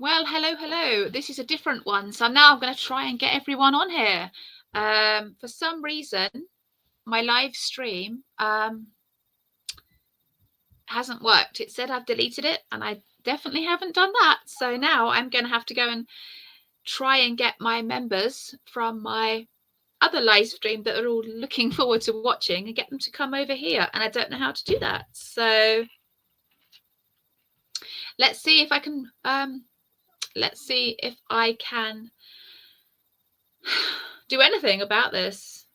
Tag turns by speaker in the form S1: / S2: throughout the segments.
S1: Well, hello. This is a different one. So now I'm going to try and get everyone on here. For some reason, my live stream hasn't worked. It said I've deleted it, and I definitely haven't done that. So now I'm going to have to go and try and get my members from my other live stream that are all looking forward to watching and get them to come over here. And I don't know how to do that. So let's see if I can do anything about this.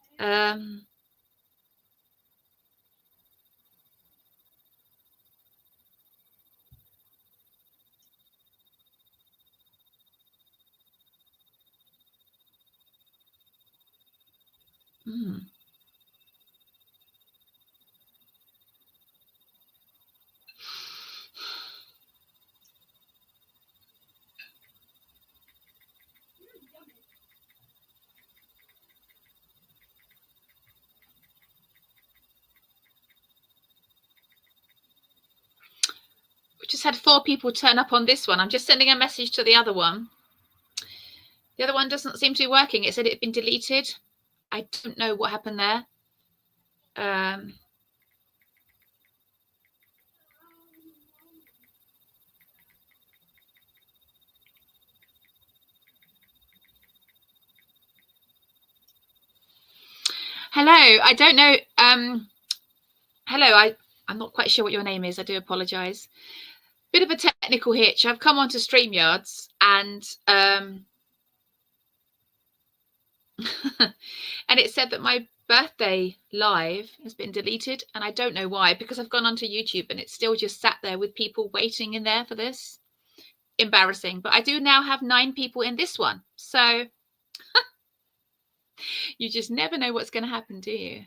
S1: We just had 4 people turn up on this one. I'm just sending a message to the other one. The other one doesn't seem to be working. It said it had been deleted. I don't know what happened there. Hello, I don't know. Hello, I'm not quite sure what your name is. I do apologise. Bit of a technical hitch. I've come onto StreamYards and and it said that my birthday live has been deleted, and I don't know why, because I've gone onto YouTube and it's still just sat there with people waiting in there for this. Embarrassing, but I do now have 9 people in this one, so you just never know what's going to happen, do you?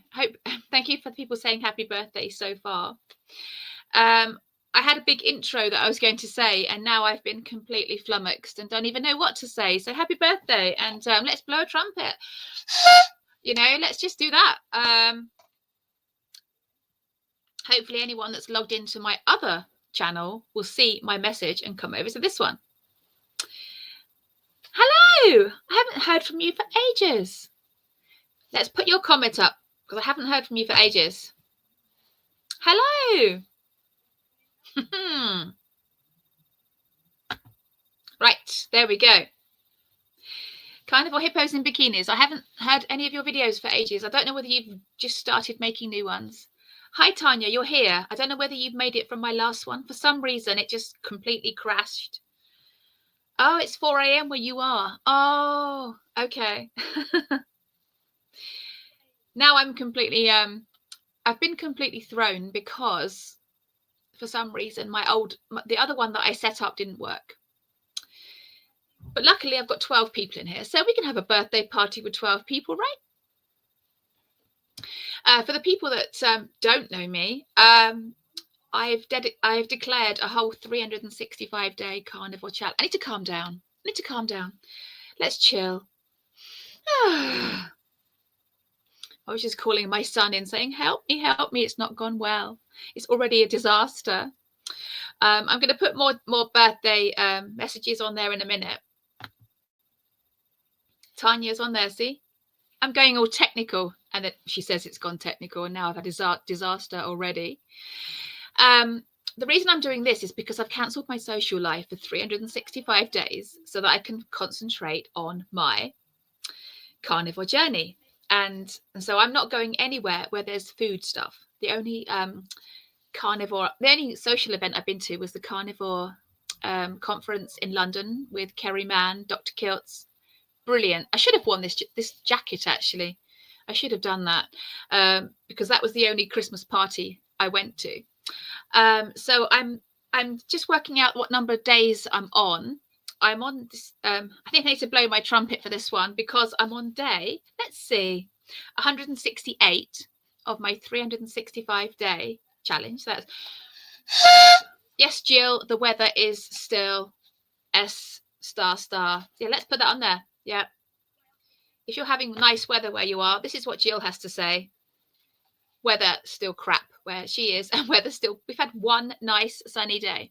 S1: Thank you for the people saying happy birthday so far. I had a big intro that I was going to say, and now I've been completely flummoxed and don't even know what to say. So happy birthday, and let's blow a trumpet. You know, let's just do that. Hopefully anyone that's logged into my other channel will see my message and come over to this one. Hello, I haven't heard from you for ages. Let's put your comment up, because I haven't heard from you for ages. Hello. Right, there we go. Carnival hippos in bikinis. I haven't heard any of your videos for ages. I don't know whether you've just started making new ones. Hi, Tanya, you're here. I don't know whether you've made it from my last one. For some reason, it just completely crashed. Oh, it's 4 a.m. where you are. Oh, okay. Now I'm completely, I've been completely thrown because for some reason the other one that I set up didn't work. But luckily I've got 12 people in here, so we can have a birthday party with 12 people, right? For the people that don't know me, I've declared a whole 365-day carnival challenge. I need to calm down. Let's chill. I was just calling my son in saying, help me, it's not gone well. It's already a disaster. I'm going to put more birthday messages on there in a minute. Tanya's on there, see? I'm going all technical, and then she says it's gone technical, and now I've had a disaster already. The reason I'm doing this is because I've cancelled my social life for 365 days so that I can concentrate on my carnivore journey. And so I'm not going anywhere where there's food stuff. The only social event I've been to was the carnivore conference in London with Kerry Mann, Dr. Kiltz. Brilliant. I should have worn this jacket, actually. I should have done that because that was the only Christmas party I went to. So I'm just working out what number of days I'm on. I'm on this. I think I need to blow my trumpet for this one because I'm on day, let's see, 168 of my 365-day challenge. That's yes, Jill. The weather is still S***. Yeah, let's put that on there. Yeah. If you're having nice weather where you are, this is what Jill has to say. Weather still crap where she is, and weather still. We've had one nice sunny day.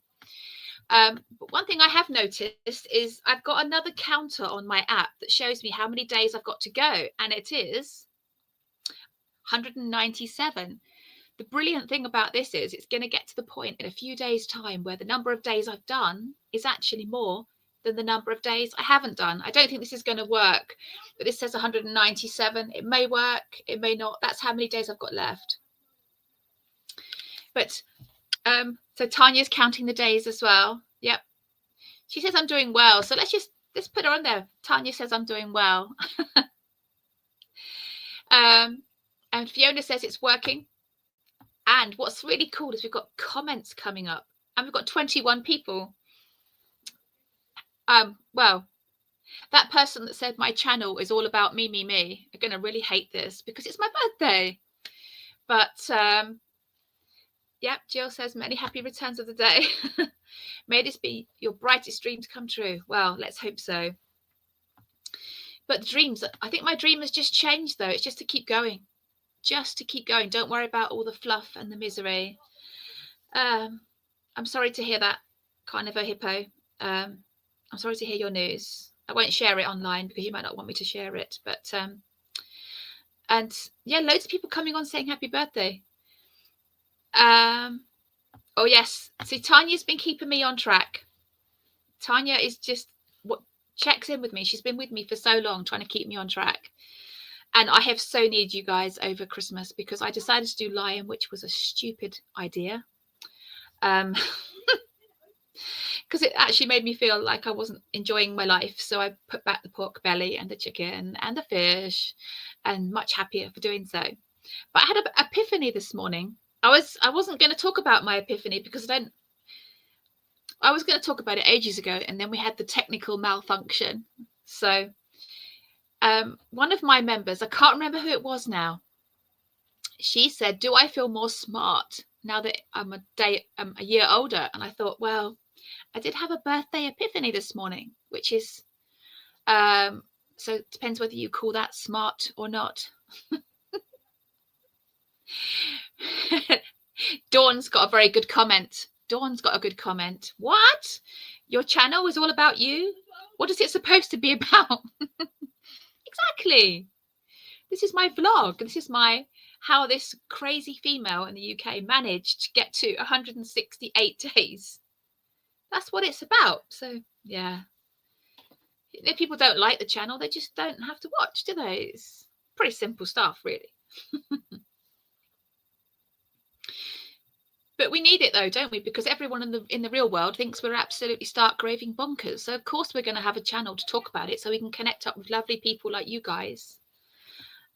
S1: But one thing I have noticed is I've got another counter on my app that shows me how many days I've got to go, and it is 197. The brilliant thing about this is it's going to get to the point in a few days' time where the number of days I've done is actually more than the number of days I haven't done. I don't think this is going to work, but this says 197. It may work, it may not. That's how many days I've got left. But so Tanya's counting the days as well. Yep. She says I'm doing well. So let's put her on there. Tanya says I'm doing well. And Fiona says it's working. And what's really cool is we've got comments coming up, and we've got 21 people. Well, that person that said my channel is all about me are going to really hate this because it's my birthday. But yep, Jill says many happy returns of the day. May this be your brightest dreams come true. Well, let's hope so. But the dreams, I think my dream has just changed though. It's just to keep going. Just to keep going. Don't worry about all the fluff and the misery. I'm sorry to hear that, Carnivore Hippo. I'm sorry to hear your news. I won't share it online because you might not want me to share it. But and yeah, loads of people coming on saying happy birthday. Oh yes, see, Tanya's been keeping me on track. Tanya is just what checks in with me. She's been with me for so long trying to keep me on track. And I have so needed you guys over Christmas because I decided to do Lion, which was a stupid idea. Because it actually made me feel like I wasn't enjoying my life. So I put back the pork belly and the chicken and the fish, and much happier for doing so. But I had an epiphany this morning. I wasn't going to talk about my epiphany because I was going to talk about it ages ago, and then we had the technical malfunction. So one of my members, I can't remember who it was now, she said, do I feel more smart now that I'm a year older? And I thought, well, I did have a birthday epiphany this morning, which is so it depends whether you call that smart or not. Dawn's got a very good comment. Dawn's got a good comment. What? Your channel is all about you? What is it supposed to be about? Exactly. This is my vlog. This is how this crazy female in the UK managed to get to 168 days. That's what it's about. So yeah, if people don't like the channel, they just don't have to watch, do they? It's pretty simple stuff, really. But we need it though, don't we? Because everyone in the real world thinks we're absolutely stark raving bonkers. So of course we're going to have a channel to talk about it so we can connect up with lovely people like you guys.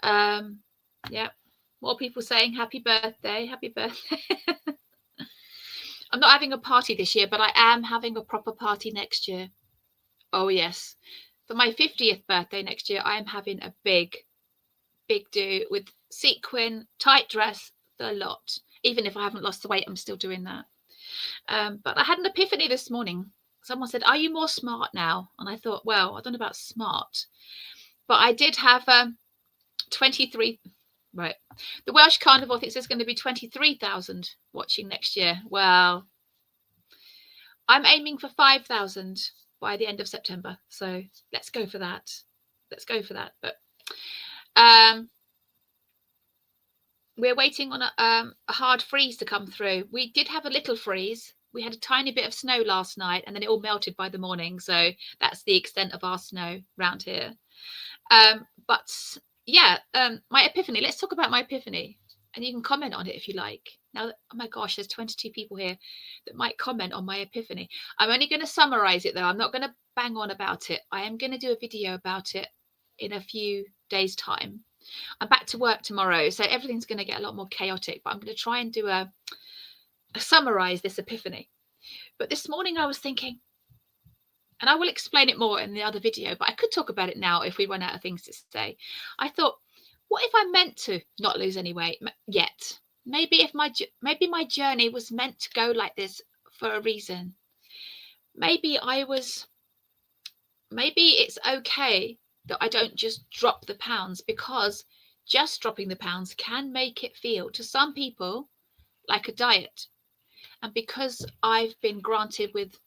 S1: Yeah, more people saying happy birthday, happy birthday. I'm not having a party this year, but I am having a proper party next year. Oh yes, for my 50th birthday next year, I am having a big do with sequin, tight dress, the lot. Even if I haven't lost the weight, I'm still doing that. But I had an epiphany this morning. Someone said, are you more smart now? And I thought, well, I don't know about smart, but I did have 23. Right. The Welsh Carnivore thinks there's going to be 23,000 watching next year. Well, I'm aiming for 5,000 by the end of September. So let's go for that. Let's go for that. But we're waiting on a hard freeze to come through. We did have a little freeze. We had a tiny bit of snow last night, and then it all melted by the morning. So that's the extent of our snow around here. But yeah, my epiphany. Let's talk about my epiphany, and you can comment on it if you like. Now, oh my gosh, there's 22 people here that might comment on my epiphany. I'm only going to summarize it though. I'm not going to bang on about it. I am going to do a video about it in a few days' time. I'm back to work tomorrow, so everything's going to get a lot more chaotic, but I'm going to try and do a summarize this epiphany. But this morning I was thinking, and I will explain it more in the other video, but I could talk about it now if we run out of things to say. I thought, what if I meant to not lose any weight yet? Maybe my journey was meant to go like this for a reason. Maybe it's okay that I don't just drop the pounds, because just dropping the pounds can make it feel to some people like a diet. And because I've been granted with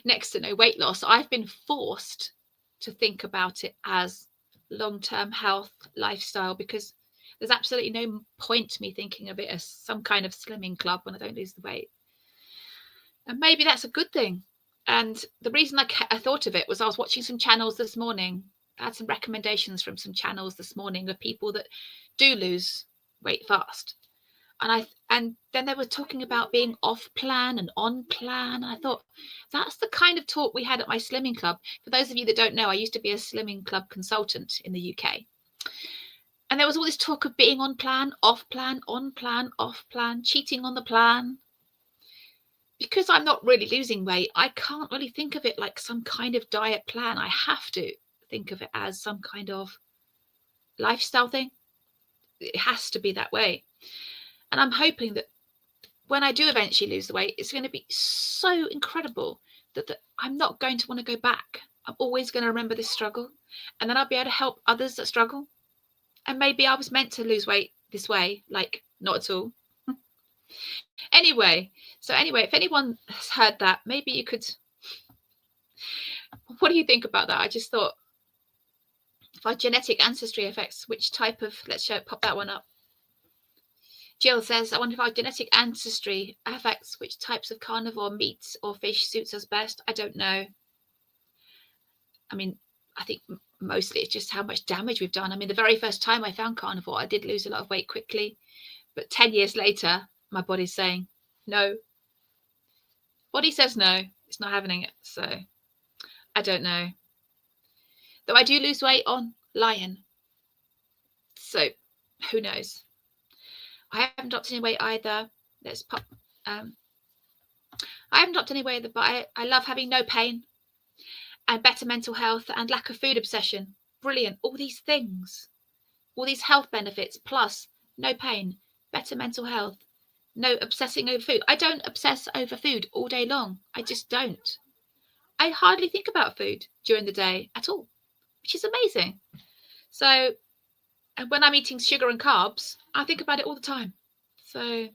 S1: next to no weight loss, I've been forced to think about it as long-term health lifestyle, because there's absolutely no point to me thinking of it as some kind of slimming club when I don't lose the weight. And maybe that's a good thing. And the reason I thought of it was I was watching some channels this morning. I had some recommendations from some channels this morning of people that do lose weight fast. And then they were talking about being off plan and on plan. And I thought, that's the kind of talk we had at my slimming club. For those of you that don't know, I used to be a slimming club consultant in the UK. And there was all this talk of being on plan, off plan, on plan, off plan, cheating on the plan. Because I'm not really losing weight, I can't really think of it like some kind of diet plan. I have to think of it as some kind of lifestyle thing. It has to be that way. And I'm hoping that when I do eventually lose the weight, it's going to be so incredible that I'm not going to want to go back. I'm always going to remember this struggle. And then I'll be able to help others that struggle. And maybe I was meant to lose weight this way, like not at all. Anyway, if anyone has heard that, maybe you could. What do you think about that? I just thought, if our genetic ancestry affects which type of, pop that one up. Jill says, I wonder if our genetic ancestry affects which types of carnivore meat or fish suits us best. I don't know. I mean, I think mostly it's just how much damage we've done. I mean, the very first time I found carnivore, I did lose a lot of weight quickly. But 10 years later, my body's saying, no. Body says no. It's not having it. So I don't know. Though I do lose weight on lion. So who knows? I haven't dropped any weight either. Let's pop. I haven't dropped any weight, but I love having no pain and better mental health and lack of food obsession. Brilliant. All these things, all these health benefits, plus no pain, better mental health, no obsessing over food. I don't obsess over food all day long. I just don't. I hardly think about food during the day at all, which is amazing. So, and when I'm eating sugar and carbs, I think about it all the time. So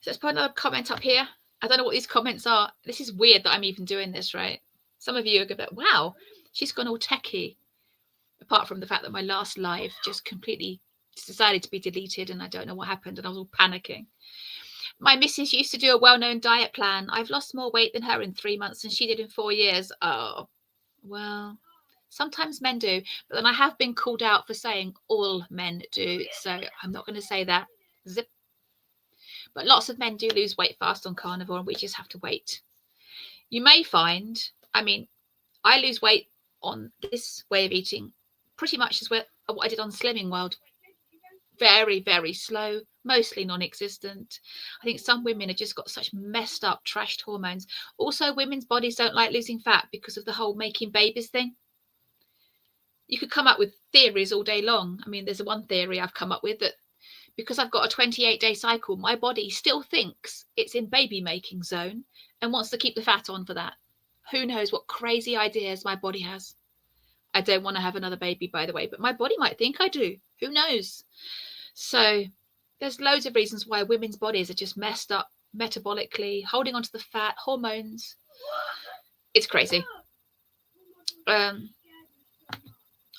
S1: let's put another comment up here. I don't know what these comments are. This is weird that I'm even doing this, right? Some of you are going to be like, wow, she's gone all techie. Apart from the fact that my last live just completely decided to be deleted and I don't know what happened and I was all panicking. My missus used to do a well-known diet plan. I've lost more weight than her in 3 months than she did in 4 years. Oh, well, sometimes men do. But then I have been called out for saying all men do. So I'm not going to say that. Zip. But lots of men do lose weight fast on carnivore and we just have to wait. You may find, I mean, I lose weight on this way of eating pretty much as what I did on Slimming World. Very, very slow, mostly non-existent. I think some women have just got such messed up, trashed hormones. Also, women's bodies don't like losing fat because of the whole making babies thing. You could come up with theories all day long. I mean, there's one theory I've come up with that because I've got a 28-day cycle, my body still thinks it's in baby making zone and wants to keep the fat on for that. Who knows what crazy ideas my body has. I don't want to have another baby, by the way, but my body might think I do. Who knows? So there's loads of reasons why women's bodies are just messed up metabolically, holding onto the fat, hormones. It's crazy. I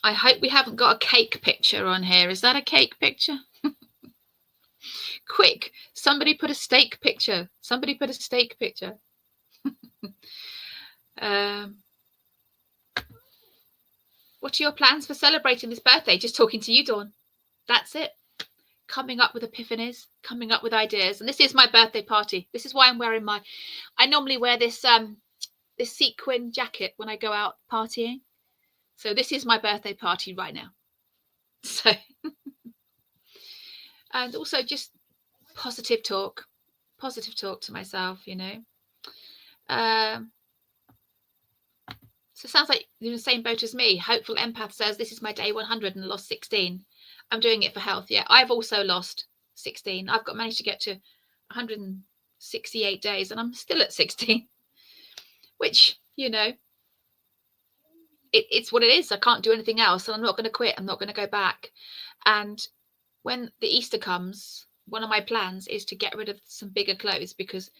S1: hope we haven't got a cake picture on here. Is that a cake picture? Quick, somebody put a steak picture. Somebody put a steak picture. What are your plans for celebrating this birthday? Just talking to you, Dawn. That's it. Coming up with epiphanies, coming up with ideas. And this is my birthday party. This is why I'm wearing I normally wear this this sequin jacket when I go out partying. So this is my birthday party right now. So and also just positive talk to myself, you know. So it sounds like you're in the same boat as me. Hopeful Empath says, this is my day 100 and lost 16. I'm doing it for health. Yeah, I've also lost 16. I've managed to get to 168 days and I'm still at 16, which, you know, it's what it is. I can't do anything else and I'm not going to quit. I'm not going to go back. And when the Easter comes, one of my plans is to get rid of some bigger clothes because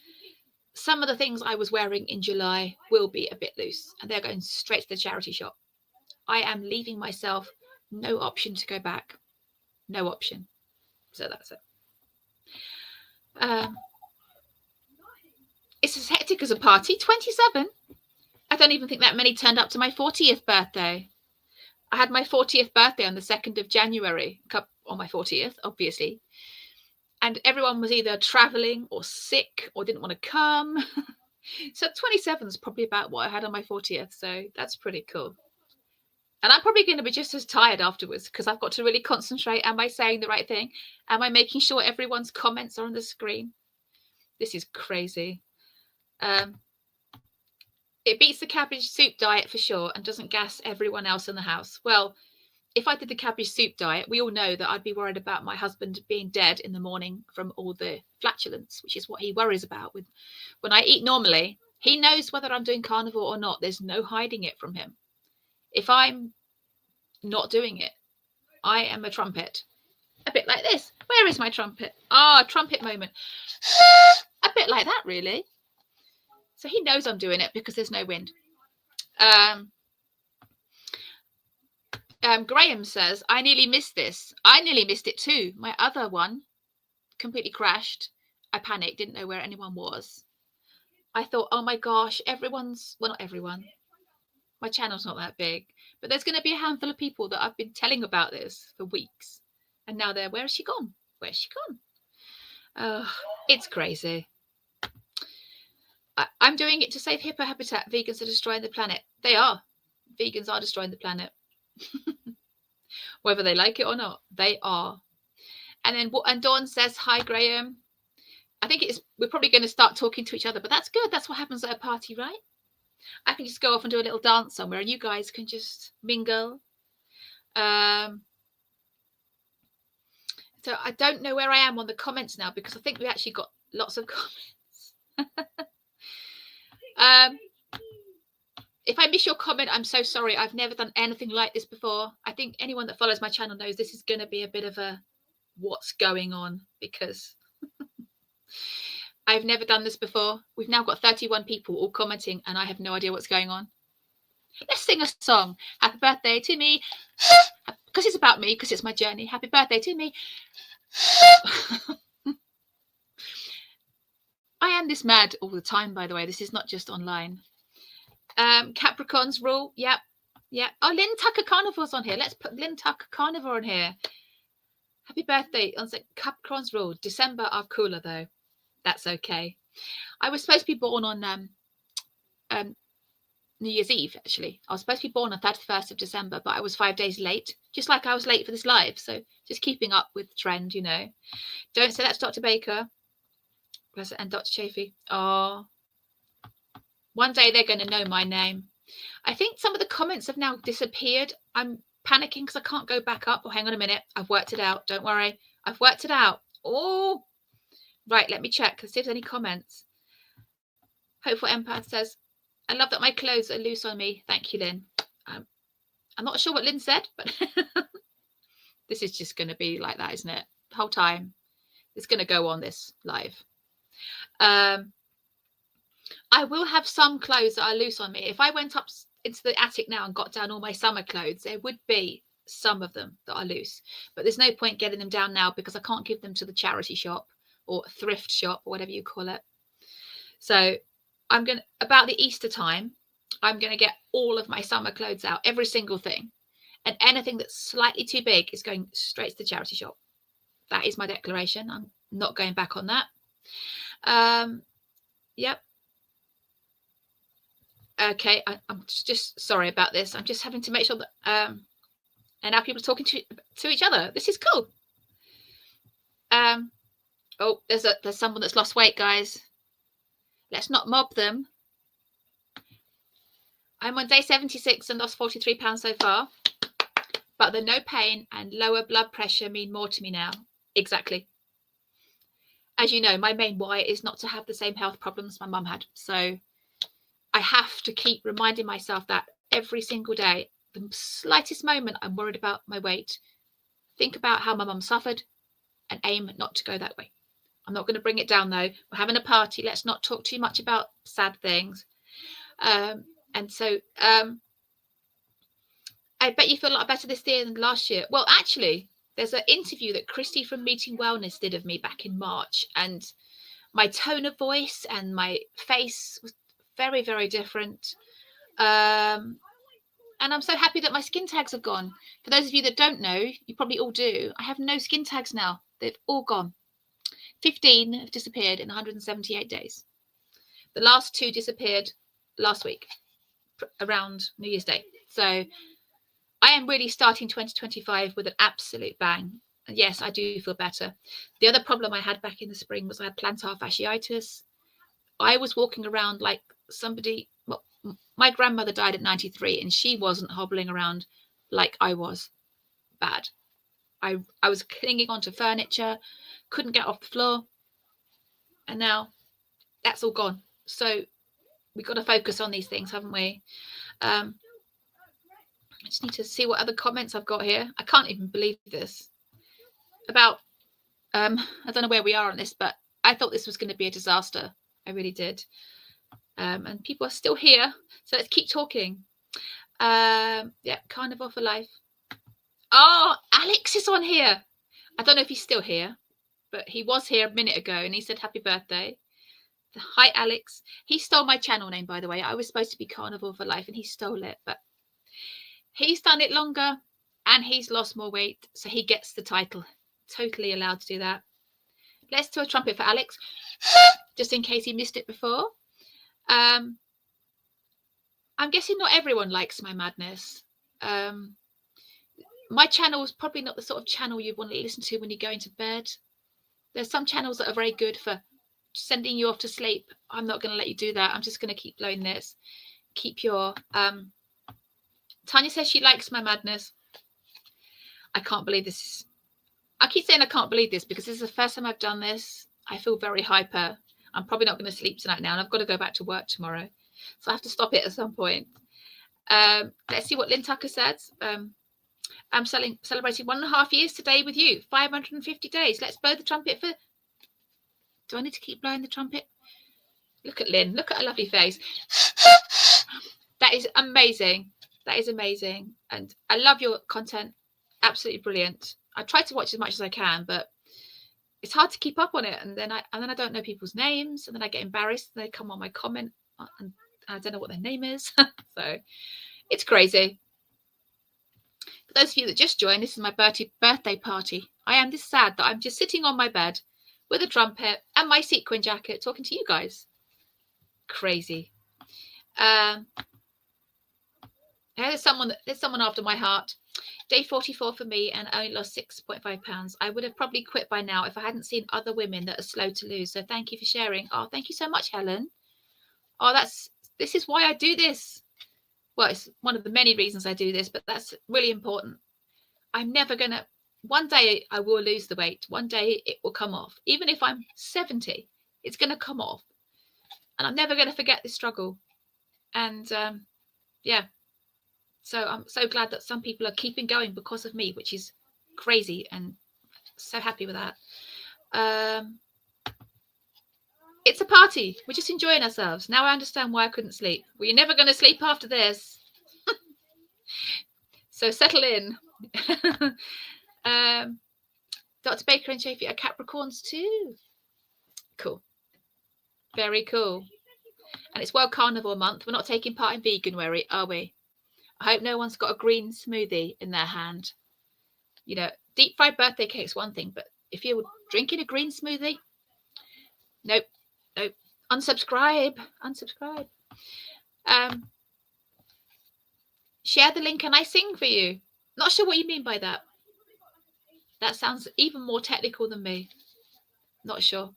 S1: some of the things I was wearing in July will be a bit loose, and they're going straight to the charity shop. I am leaving myself no option to go back. No option. So that's it. It's as hectic as a party. 27. I don't even think that many turned up to my 40th birthday. I had my 40th birthday on the 2nd of January, on my 40th, obviously. And everyone was either traveling or sick or didn't want to come. So 27 is probably about what I had on my 40th. So that's pretty cool. And I'm probably going to be just as tired afterwards because I've got to really concentrate. Am I saying the right thing? Am I making sure everyone's comments are on the screen? This is crazy. It beats the cabbage soup diet for sure and doesn't gas everyone else in the house. Well, if I did the cabbage soup diet, we all know that I'd be worried about my husband being dead in the morning from all the flatulence, which is what he worries about. When I eat normally, he knows whether I'm doing carnivore or not. There's no hiding it from him. If I'm not doing it, I am a trumpet. A bit like this. Where is my trumpet? Trumpet moment. A bit like that, really. So he knows I'm doing it because there's no wind. Graham says, I nearly missed this. I nearly missed it too. My other one completely crashed. I panicked, didn't know where anyone was. I thought, oh my gosh, not everyone. My channel's not that big. But there's going to be a handful of people that I've been telling about this for weeks. And now where has she gone? Where's she gone? It's crazy. I'm doing it to save hippo habitat. Vegans are destroying the planet. They are. Vegans are destroying the planet. Whether they like it or not, they are. And Dawn says, hi, Graham. I think we're probably going to start talking to each other, but that's good. That's what happens at a party, right? I can just go off and do a little dance somewhere and you guys can just mingle. So I don't know where I am on the comments now because I think we actually got lots of comments. If I miss your comment, I'm so sorry. I've never done anything like this before. I think anyone that follows my channel knows this is going to be a bit of a what's going on because I've never done this before. We've now got 31 people all commenting and I have no idea what's going on. Let's sing a song. Happy birthday to me. Because it's about me, because it's my journey. Happy birthday to me. I am this mad all the time, by the way. This is not just online. Capricorn's rule. Yep. Oh, Lynn Tucker Carnivore's on here. Let's put Lynn Tucker Carnivore on here. Happy birthday on Capricorn's rule. December are cooler though. That's okay. I was supposed to be born on New Year's Eve, actually. I was supposed to be born on 31st of December, but I was 5 days late, just like I was late for this live. So just keeping up with the trend, you know. Don't say that to Dr. Baker and Dr. Chafee. Oh, one day they're going to know my name. I think some of the comments have now disappeared. I'm panicking because I can't go back up. Oh, hang on a minute. I've worked it out. Don't worry. I've worked it out. Oh, right. Let me check and see if there's any comments. Hopeful Empath says, I love that my clothes are loose on me. Thank you, Lynn. I'm not sure what Lynn said, but this is just going to be like that, isn't it? The whole time. It's going to go on this live. I will have some clothes that are loose on me. If I went up into the attic now and got down all my summer clothes, there would be some of them that are loose. But there's no point getting them down now because I can't give them to the charity shop or thrift shop or whatever you call it. So I'm going to, about the Easter time, I'm going to get all of my summer clothes out, every single thing. And anything that's slightly too big is going straight to the charity shop. That is my declaration. I'm not going back on that. Yep. Okay, I'm just sorry about this. I'm just having to make sure that and now people are talking to each other. This is cool. Oh, there's someone that's lost weight, guys. Let's not mob them. I'm on day 76 and lost 43 pounds so far. But the no pain and lower blood pressure mean more to me now. Exactly. As you know, my main why is not to have the same health problems my mum had. So I have to keep reminding myself that every single day, the slightest moment I'm worried about my weight, think about how my mum suffered and aim not to go that way. I'm not going to bring it down though. We're having a party. Let's not talk too much about sad things. And so I bet you feel a lot better this year than last year. Well, actually, there's an interview that Christy from Meeting Wellness did of me back in March, and my tone of voice and my face was very, very different. And I'm so happy that my skin tags have gone. For those of you that don't know, you probably all do. I have no skin tags now. They've all gone. 15 have disappeared in 178 days. The last 2 disappeared last week around New Year's Day. So I am really starting 2025 with an absolute bang. And yes, I do feel better. The other problem I had back in the spring was I had plantar fasciitis. I was walking around like somebody, well, my grandmother died at 93 and she wasn't hobbling around like I was. Bad. I was clinging onto furniture, couldn't get off the floor. And now that's all gone. So we've got to focus on these things, haven't we? I just need to see what other comments I've got here. I can't even believe this. About, I don't know where we are on this, but I thought this was going to be a disaster. I really did. And people are still here. So let's keep talking. Yeah, Carnivore for Life. Oh, Alex is on here. I don't know if he's still here, but he was here a minute ago and he said happy birthday. Hi, Alex. He stole my channel name, by the way. I was supposed to be Carnivore for Life and he stole it, but he's done it longer and he's lost more weight. So he gets the title. Totally allowed to do that. Let's do a trumpet for Alex, just in case he missed it before. I'm guessing not everyone likes my madness. My channel is probably not the sort of channel you want to listen to when you're going to bed. There's some channels that are very good for sending you off to sleep. I'm not going to let you do that. I'm just going to keep blowing this. Keep your... Tanya says she likes my madness. I can't believe this. I keep saying I can't believe this because this is the first time I've done this. I feel very hyper. I'm probably not going to sleep tonight now and I've got to go back to work tomorrow. So I have to stop it at some point. Let's see what Lynn Tucker says. I'm celebrating 1.5 years today with you. 550 days. Let's blow the trumpet for... Do I need to keep blowing the trumpet? Look at Lynn. Look at her lovely face. That is amazing. That is amazing. And I love your content. Absolutely brilliant. I try to watch as much as I can, but it's hard to keep up on it. And then I don't know people's names. And then I get embarrassed. And they come on my comment and I don't know what their name is. So it's crazy. For those of you that just joined, this is my birthday party. I am this sad that I'm just sitting on my bed with a trumpet and my sequin jacket talking to you guys. Crazy. There's someone after my heart. Day 44 for me and I only lost 6.5 pounds. I would have probably quit by now if I hadn't seen other women that are slow to lose. So thank you for sharing. Oh, thank you so much, Helen. Oh, this is why I do this. Well, it's one of the many reasons I do this, but that's really important. I'm never going to, one day I will lose the weight. One day it will come off. Even if I'm 70, it's going to come off. And I'm never going to forget this struggle. And yeah. So I'm so glad that some people are keeping going because of me, which is crazy and so happy with that. It's a party. We're just enjoying ourselves. Now I understand why I couldn't sleep. Well, you're never going to sleep after this. So settle in. Dr. Baker and Chafee are Capricorns too. Cool. Very cool. And it's World Carnivore Month. We're not taking part in Veganuary, are we? I hope no one's got a green smoothie in their hand. You know, deep fried birthday cake's one thing, but if you're drinking a green smoothie, nope. Unsubscribe. Share the link and I sing for you. Not sure what you mean by that. That sounds even more technical than me. Not sure.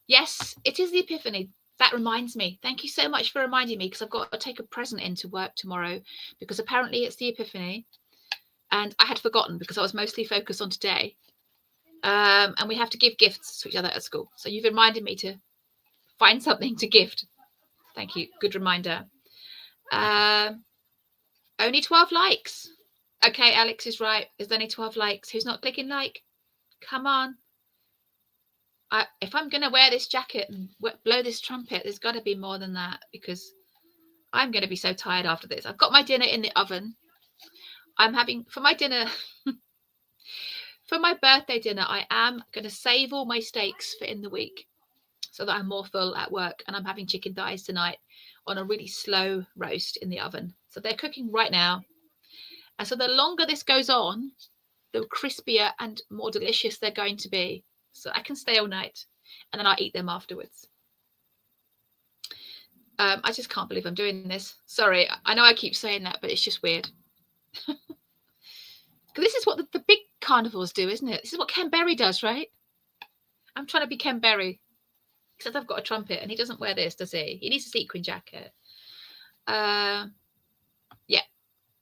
S1: Yes, it is the Epiphany. That reminds me. Thank you so much for reminding me because I've got to take a present into work tomorrow because apparently it's the Epiphany and I had forgotten because I was mostly focused on today. And we have to give gifts to each other at school. So you've reminded me to find something to gift. Thank you. Good reminder. Only 12 likes. Okay, Alex is right. There's only 12 likes. Who's not clicking like? Come on. if I'm going to wear this jacket and blow this trumpet, there's got to be more than that, because I'm going to be so tired after this. I've got my dinner in the oven. I'm having, for my dinner, for my birthday dinner, I am going to save all my steaks for in the week so that I'm more full at work. And I'm having chicken thighs tonight on a really slow roast in the oven. So they're cooking right now. And so the longer this goes on, the crispier and more delicious they're going to be. So I can stay all night and then I'll eat them afterwards. I just can't believe I'm doing this. Sorry, I know I keep saying that, but it's just weird. This is what the big carnivores do, isn't it? This is what Ken Berry does, right? I'm trying to be Ken Berry, except I've got a trumpet and he doesn't wear this, does he? He needs a sequin jacket. Yeah,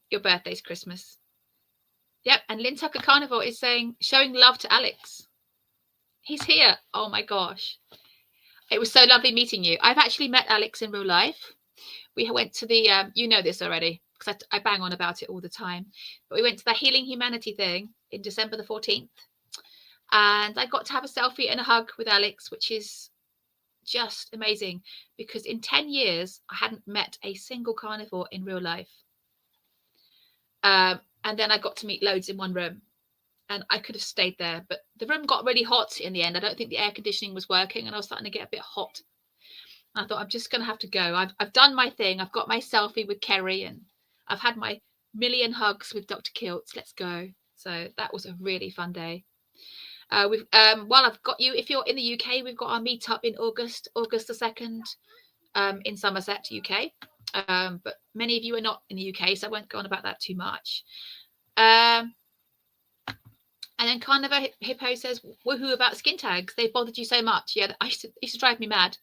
S1: your birthday's Christmas. Yep, and Lynn Tucker Carnivore is saying, showing love to Alex. He's here. Oh my gosh. It was so lovely meeting you. I've actually met Alex in real life. We went to the, you know this already, because I bang on about it all the time. But we went to the Healing Humanity thing in December the 14th. And I got to have a selfie and a hug with Alex, which is just amazing. Because in 10 years, I hadn't met a single carnivore in real life. And then I got to meet loads in one room. And I could have stayed there, but the room got really hot in the end. I don't think the air conditioning was working, and I was starting to get a bit hot. And I thought, I'm just going to have to go. I've done my thing. I've got my selfie with Kerry, and I've had my million hugs with Dr. Kiltz. Let's go. So that was a really fun day. While I've got you, if you're in the UK, we've got our meetup in August the 2nd, in Somerset, UK. But many of you are not in the UK, so I won't go on about that too much. And then Carnivore Hippo says, woohoo about skin tags. They bothered you so much. Yeah, I used to drive me mad.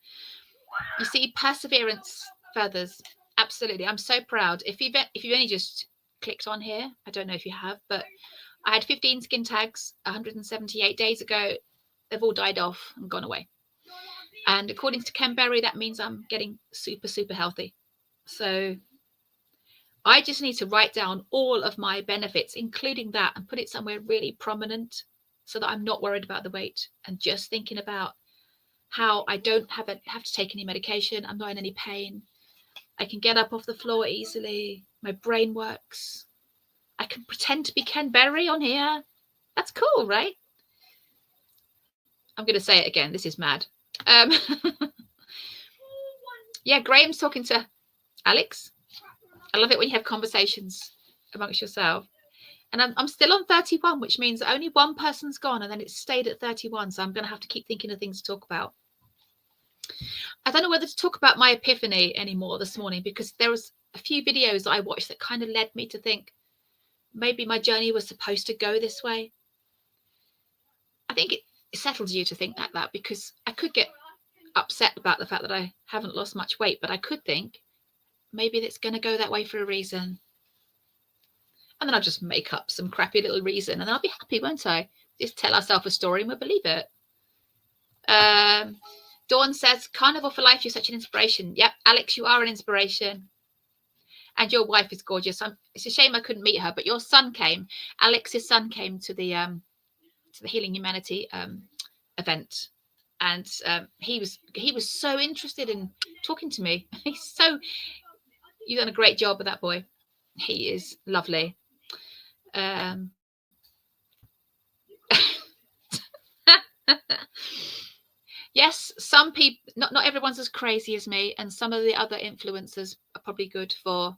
S1: You see, perseverance feathers. Absolutely. I'm so proud. If you've only just clicked on here, I don't know if you have, but I had 15 skin tags 178 days ago. They've all died off and gone away. And according to Ken Berry, that means I'm getting super, super healthy. So I just need to write down all of my benefits, including that, and put it somewhere really prominent so that I'm not worried about the weight and just thinking about how I don't have to take any medication. I'm not in any pain. I can get up off the floor easily. My brain works. I can pretend to be Ken Berry on here. That's cool, right? I'm going to say it again. This is mad. Yeah, Graham's talking to Alex. I love it when you have conversations amongst yourself. And I'm still on 31, which means only one person's gone and then it's stayed at 31. So I'm going to have to keep thinking of things to talk about. I don't know whether to talk about my epiphany anymore this morning, because there was a few videos that I watched that kind of led me to think maybe my journey was supposed to go this way. I think it settles you to think like that, because I could get upset about the fact that I haven't lost much weight, but I could think maybe it's going to go that way for a reason. And then I'll just make up some crappy little reason and then I'll be happy, won't I? Just tell ourselves a story and we'll believe it. Dawn says, Carnivore for Life, you're such an inspiration. Yep, Alex, you are an inspiration. And your wife is gorgeous. It's a shame I couldn't meet her, but your son came. Alex's son came to the Healing Humanity event. And he was so interested in talking to me. You've done a great job with that boy. He is lovely. Yes, some people, not everyone's as crazy as me, and some of the other influencers are probably good for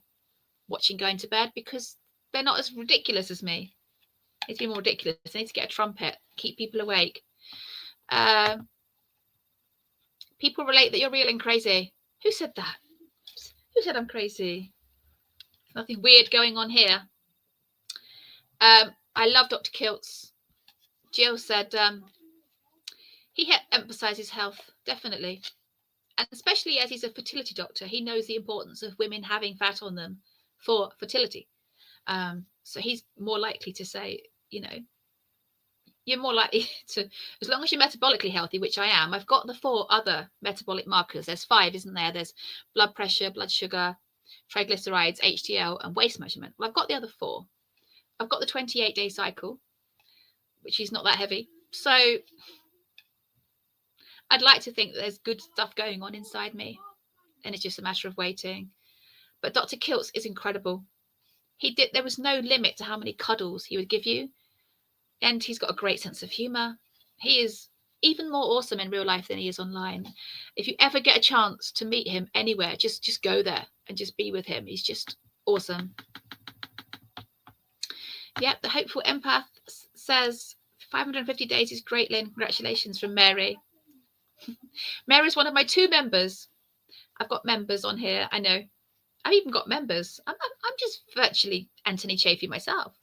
S1: watching going to bed because they're not as ridiculous as me. It's even more ridiculous. I need to get a trumpet, keep people awake. People relate that you're real and crazy. Who said that? Who said I'm crazy? Nothing weird going on here. I love Dr. Kiltz. Jill said he emphasizes health, definitely. And especially as he's a fertility doctor, he knows the importance of women having fat on them for fertility. So he's more likely to say, you're more likely to, as long as you're metabolically healthy, which I am. I've got the 4 other metabolic markers. There's 5, isn't there? There's blood pressure, blood sugar, triglycerides, HDL, and waist measurement. Well, I've got the other 4. I've got the 28-day cycle, which is not that heavy. So I'd like to think that there's good stuff going on inside me, and it's just a matter of waiting. But Dr. Kiltz is incredible. There was no limit to how many cuddles he would give you, and he's got a great sense of humor. He is even more awesome in real life than he is online. If you ever get a chance to meet him anywhere, just go there and just be with him. He's just awesome. Yep, the Hopeful Empath says 550 days is great, Lynn. Congratulations from Mary. Mary's one of my 2 members. I've got members on here. I know. I've even got members. I'm just virtually Anthony Chaffee myself.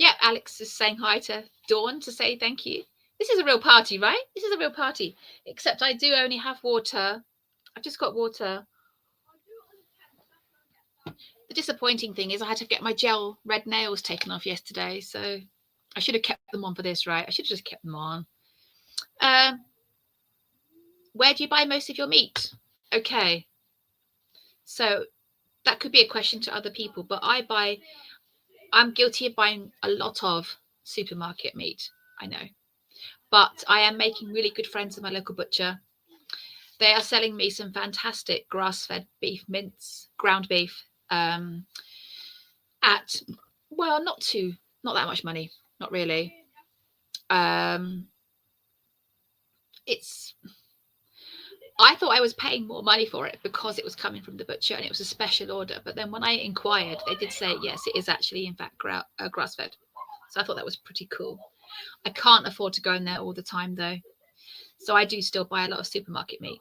S1: Yeah, Alex is saying hi to Dawn to say thank you. This is a real party, right? This is a real party. Except I do only have water. I've just got water. The disappointing thing is I had to get my gel red nails taken off yesterday. So I should have kept them on for this, right? I should have just kept them on. Where do you buy most of your meat? Okay. So that could be a question to other people, but I'm guilty of buying a lot of supermarket meat. I know. But I am making really good friends with my local butcher. They are selling me some fantastic grass-fed beef mince, ground beef, at, well, not that much money, not really. I thought I was paying more money for it because it was coming from the butcher and it was a special order. But then when I inquired, they did say, yes, it is actually, in fact, grass-fed. So I thought that was pretty cool. I can't afford to go in there all the time, though. So I do still buy a lot of supermarket meat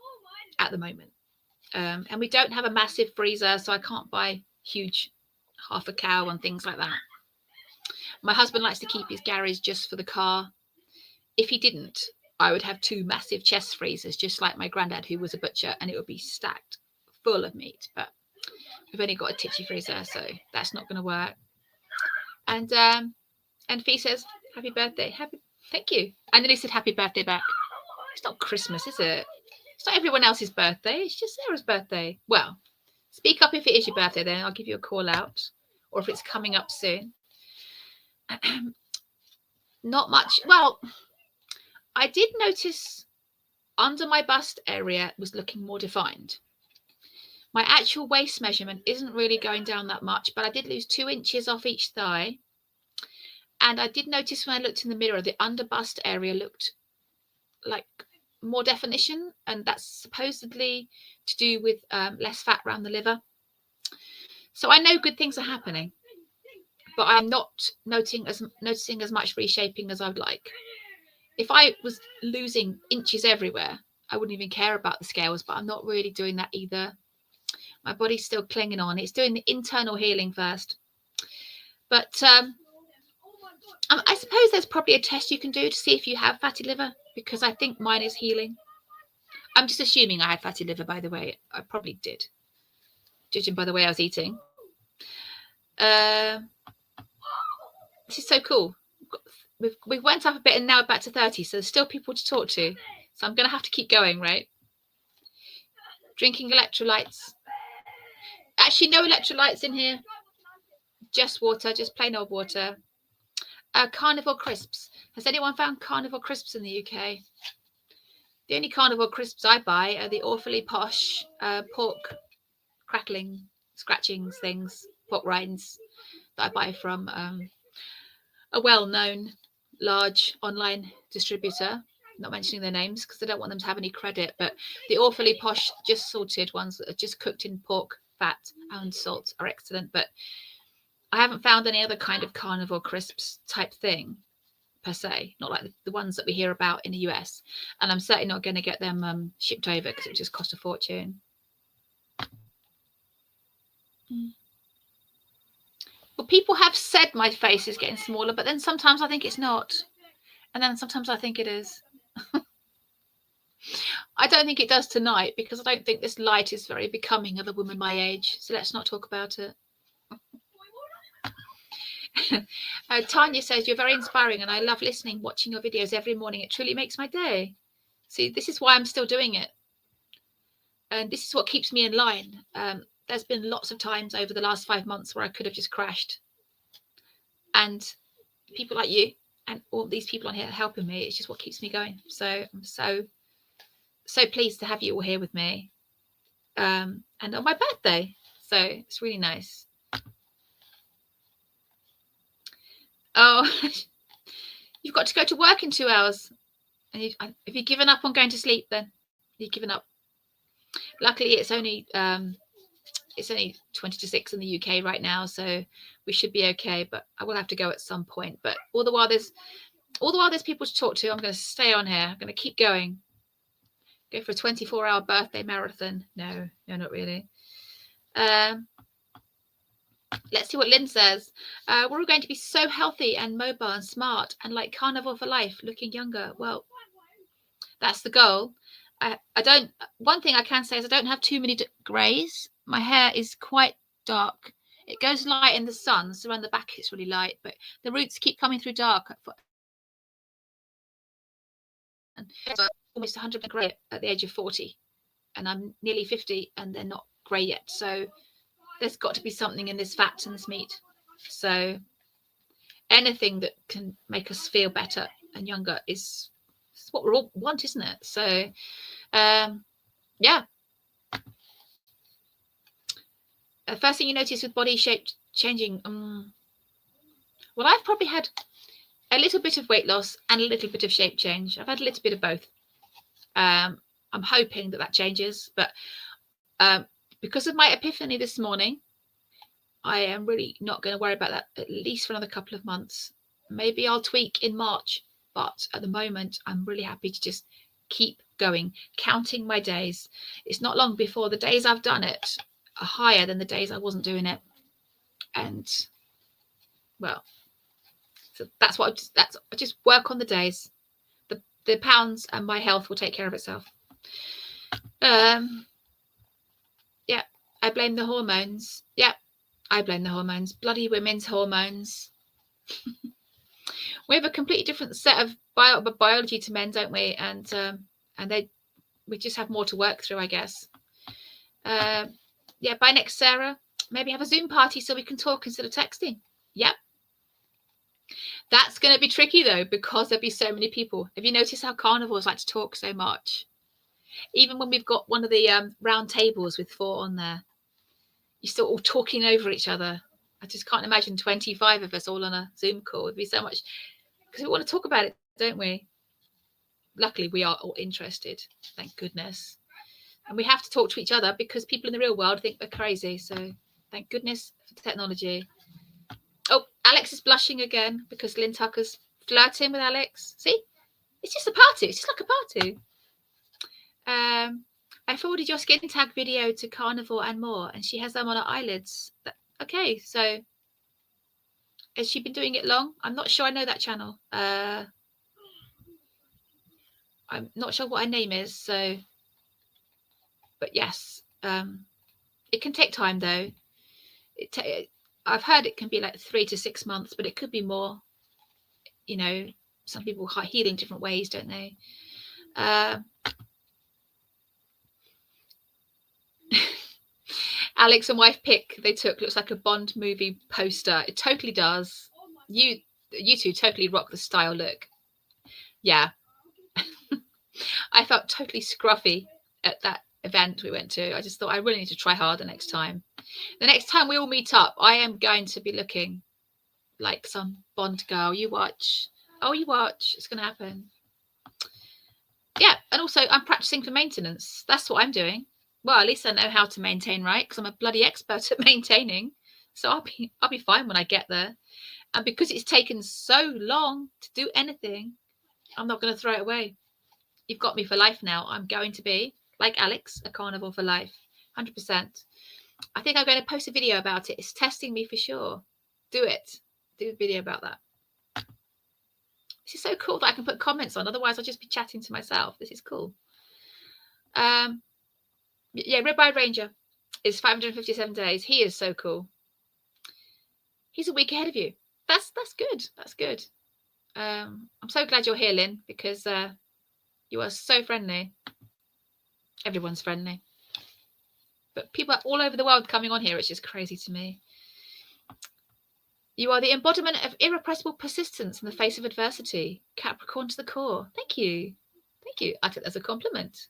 S1: at the moment. And we don't have a massive freezer, so I can't buy huge half a cow and things like that. My husband likes to keep his garage just for the car. If he didn't, I would have 2 massive chest freezers, just like my granddad, who was a butcher, and it would be stacked full of meat. But we've only got a titchy freezer, so that's not going to work. And Fee says, happy birthday. Thank you. And then he said, happy birthday back. It's not Christmas, is it? It's not everyone else's birthday. It's just Sarah's birthday. Well, speak up if it is your birthday, then I'll give you a call out. Or if it's coming up soon. Not much. Well, I did notice under my bust area was looking more defined. My actual waist measurement isn't really going down that much, but I did lose 2 inches off each thigh. And I did notice when I looked in the mirror, the under bust area looked like more definition, and that's supposedly to do with less fat around the liver. So I know good things are happening, but I'm not noticing as much reshaping as I would like. If I was losing inches everywhere, I wouldn't even care about the scales, but I'm not really doing that either. My body's still clinging on. It's doing the internal healing first. But I suppose there's probably a test you can do to see if you have fatty liver, because I think mine is healing. I'm just assuming I had fatty liver, by the way. I probably did, judging by the way I was eating. This is so cool. We went up a bit and now back to 30, so there's still people to talk to. So I'm going to have to keep going, right? Drinking electrolytes. Actually, no electrolytes in here. Just water, just plain old water. Carnivore crisps. Has anyone found carnivore crisps in the UK? The only carnivore crisps I buy are the awfully posh pork crackling, scratchings things, pork rinds that I buy from a well-known large online distributor. Not mentioning their names because I don't want them to have any credit, but the awfully posh, just salted ones that are just cooked in pork fat and salt are excellent. But I haven't found any other kind of carnivore crisps type thing per se, not like the ones that we hear about in the US. And I'm certainly not going to get them shipped over because it would just cost a fortune. Well, people have said my face is getting smaller, but then sometimes I think it's not. And then sometimes I think it is. I don't think it does tonight because I don't think this light is very becoming of a woman my age. So let's not talk about it. Tanya says, you're very inspiring and I love listening, watching your videos every morning. It truly makes my day. See, this is why I'm still doing it. And this is what keeps me in line. There's been lots of times over the last 5 months where I could have just crashed. And people like you and all these people on here helping me. It's just what keeps me going. So I'm so pleased to have you all here with me, and on my birthday. So it's really nice. Oh, you've got to go to work in 2 hours, and if you've given up on going to sleep, then you've given up. Luckily, it's only 20 to 6 in the UK right now, so we should be okay. But I will have to go at some point. But all the while there's people to talk to, I'm going to stay on here. I'm going to keep going. Go for a 24-hour birthday marathon. No, not really. Let's see what Lynn says. We're all going to be so healthy and mobile and smart and like carnivore for life, looking younger. Well, that's the goal. One thing I can say is I don't have too many greys. My hair is quite dark. It goes light in the sun, so around the back it's really light, but the roots keep coming through dark. And almost 100% grey at the age of 40, and I'm nearly 50, and they're not grey yet. So there's got to be something in this fat and this meat. So anything that can make us feel better and younger is what we all want, isn't it? So yeah. First thing you notice with body shape changing, well, I've probably had a little bit of weight loss and a little bit of shape change. I've had a little bit of both. I'm hoping that changes, but because of my epiphany this morning, I am really not going to worry about that at least for another couple of months. Maybe I'll tweak in March, but at the moment I'm really happy to just keep going, counting my days. It's not long before the days I've done it are higher than the days I wasn't doing it. And well, so that's what I just work on the days. The pounds and my health will take care of itself. Yeah, I blame the hormones. Yeah, I blame the hormones. Bloody women's hormones. We have a completely different set of biology to men, don't we? And we just have more to work through, I guess. Yeah, bye next Sarah. Maybe have a Zoom party so we can talk instead of texting. Yep. That's going to be tricky though, because there'll be so many people. Have you noticed how carnivores like to talk so much? Even when we've got one of the round tables with 4 on there, you're still all talking over each other. I just can't imagine 25 of us all on a Zoom call. It'd be so much, because we want to talk about it, don't we? Luckily, we are all interested, thank goodness. And we have to talk to each other because people in the real world think we're crazy. So thank goodness for technology. Oh, Alex is blushing again because Lynn Tucker's flirting with Alex. See, it's just a party. It's just like a party. I forwarded your skin tag video to Carnivore and More, and she has them on her eyelids. Okay, so has she been doing it long? I'm not sure I know that channel. I'm not sure what her name is. So, but yes, it can take time though. I've heard it can be like 3 to 6 months, but it could be more. You know, some people heal in different ways, don't they? Alex and wife pic they took looks like a Bond movie poster. It totally does. You two totally rock the style look. Yeah. I felt totally scruffy at that event we went to. I just thought I really need to try harder next time. The next time we all meet up, I am going to be looking like some Bond girl. You watch. Oh, you watch. It's going to happen. Yeah. And also I'm practicing for maintenance. That's what I'm doing. Well, at least I know how to maintain, right? Because I'm a bloody expert at maintaining. So I'll be fine when I get there. And because it's taken so long to do anything, I'm not going to throw it away. You've got me for life now. I'm going to be, like Alex, a carnivore for life. 100%. I think I'm going to post a video about it. It's testing me for sure. Do it. Do a video about that. This is so cool that I can put comments on. Otherwise, I'll just be chatting to myself. This is cool. Yeah, Ribeye Ranger is 557 days. He is so cool. He's a week ahead of you. That's good. That's good. I'm so glad you're here, Lynn, because you are so friendly. Everyone's friendly. But people are all over the world coming on here. It's just crazy to me. You are the embodiment of irrepressible persistence in the face of adversity. Capricorn to the core. Thank you. Thank you. I took that as a compliment.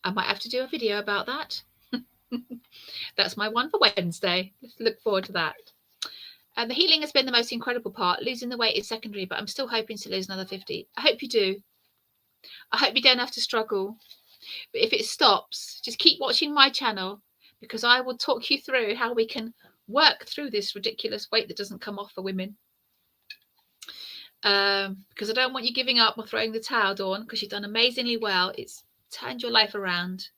S1: I might have to do a video about that. That's my one for Wednesday. Let's look forward to that. The healing has been the most incredible part. Losing the weight is secondary, but I'm still hoping to lose another 50. I hope you do. I hope you don't have to struggle. But if it stops, just keep watching my channel, because I will talk you through how we can work through this ridiculous weight that doesn't come off for women. Because I don't want you giving up or throwing the towel, Dawn, because you've done amazingly well. It's turned your life around.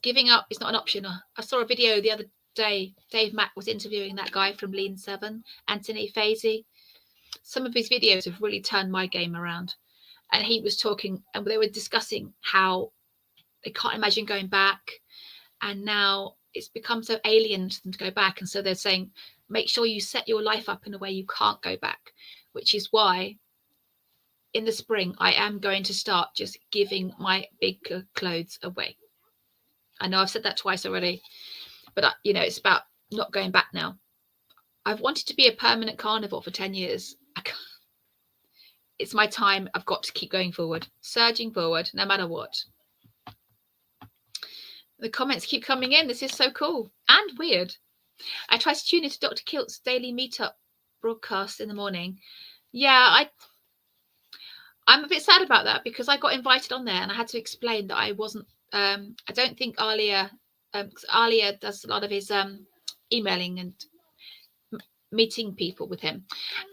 S1: Giving up is not an option. I saw a video the other day. Dave Mack was interviewing that guy from Lean 7, Anthony Faisy. Some of his videos have really turned my game around. And he was talking, and they were discussing how they can't imagine going back. And now it's become so alien to them to go back. And so they're saying, make sure you set your life up in a way you can't go back, which is why in the spring, I am going to start just giving my big clothes away. I know I've said that twice already, but you know, it's about not going back now. I've wanted to be a permanent carnivore for 10 years. It's my time. I've got to keep going forward, surging forward, no matter what. The comments keep coming in. This is so cool and weird. I try to tune into Dr. Kilt's daily meetup broadcast in the morning. Yeah, I'm a bit sad about that, because I got invited on there and I had to explain that I wasn't. I don't think Alia, Alia does a lot of his emailing and meeting people with him,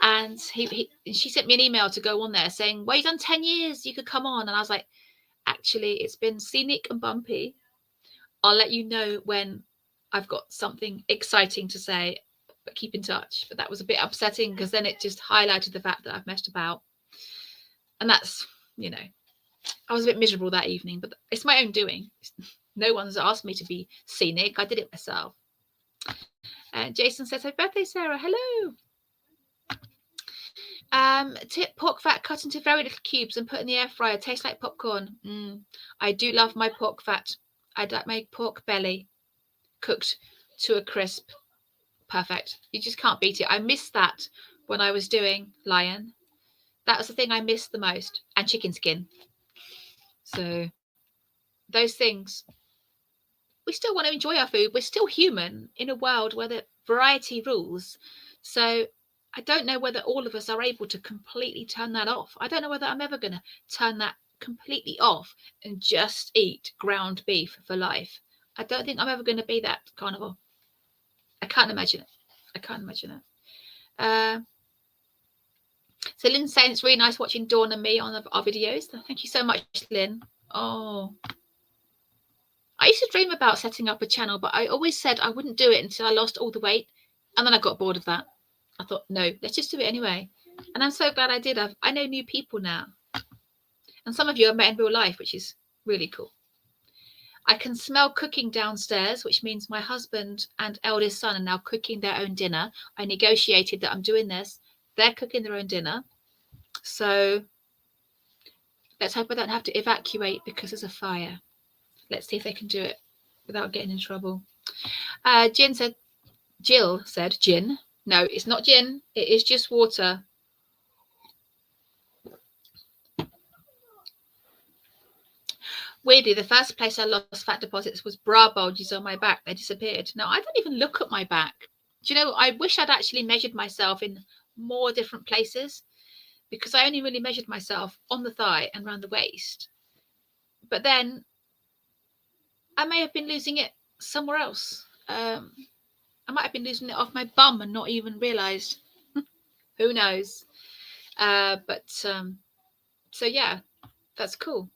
S1: and she sent me an email to go on there saying, well, you've done 10 years, you could come on. And I was like, actually, it's been scenic and bumpy. I'll let you know when I've got something exciting to say, but keep in touch. But that was a bit upsetting, because then it just highlighted the fact that I've messed about. And that's, you know, I was a bit miserable that evening, but it's my own doing. No one's asked me to be scenic. I did it myself. Jason says, happy birthday, Sarah. Hello. Tip pork fat cut into very little cubes and put in the air fryer. Tastes like popcorn. I do love my pork fat. I make pork belly cooked to a crisp. Perfect. You just can't beat it. I missed that when I was doing Lion. That was the thing I missed the most. And chicken skin. So those things. We still want to enjoy our food. We're still human in a world where the variety rules. So I don't know whether all of us are able to completely turn that off. I don't know whether I'm ever going to turn that completely off and just eat ground beef for life. I don't think I'm ever going to be that carnivore. I can't imagine it. I can't imagine it. So Lynn's saying it's really nice watching Dawn and me on our videos. Thank you so much, Lynn. Oh, I used to dream about setting up a channel, but I always said I wouldn't do it until I lost all the weight. And then I got bored of that. I thought, no, let's just do it anyway. And I'm so glad I did. I know new people now. And some of you I've met in real life, which is really cool. I can smell cooking downstairs, which means my husband and eldest son are now cooking their own dinner. I negotiated that I'm doing this. They're cooking their own dinner. So let's hope I don't have to evacuate because there's a fire. Let's see if they can do it without getting in trouble. Jill said, gin. No, it's not gin. It is just water. Weirdly, the first place I lost fat deposits was bra bulges on my back. They disappeared. No, I don't even look at my back. Do you know, I wish I'd actually measured myself in more different places, because I only really measured myself on the thigh and around the waist. But then I may have been losing it somewhere else. I might have been losing it off my bum and not even realised. Who knows? So yeah, that's cool.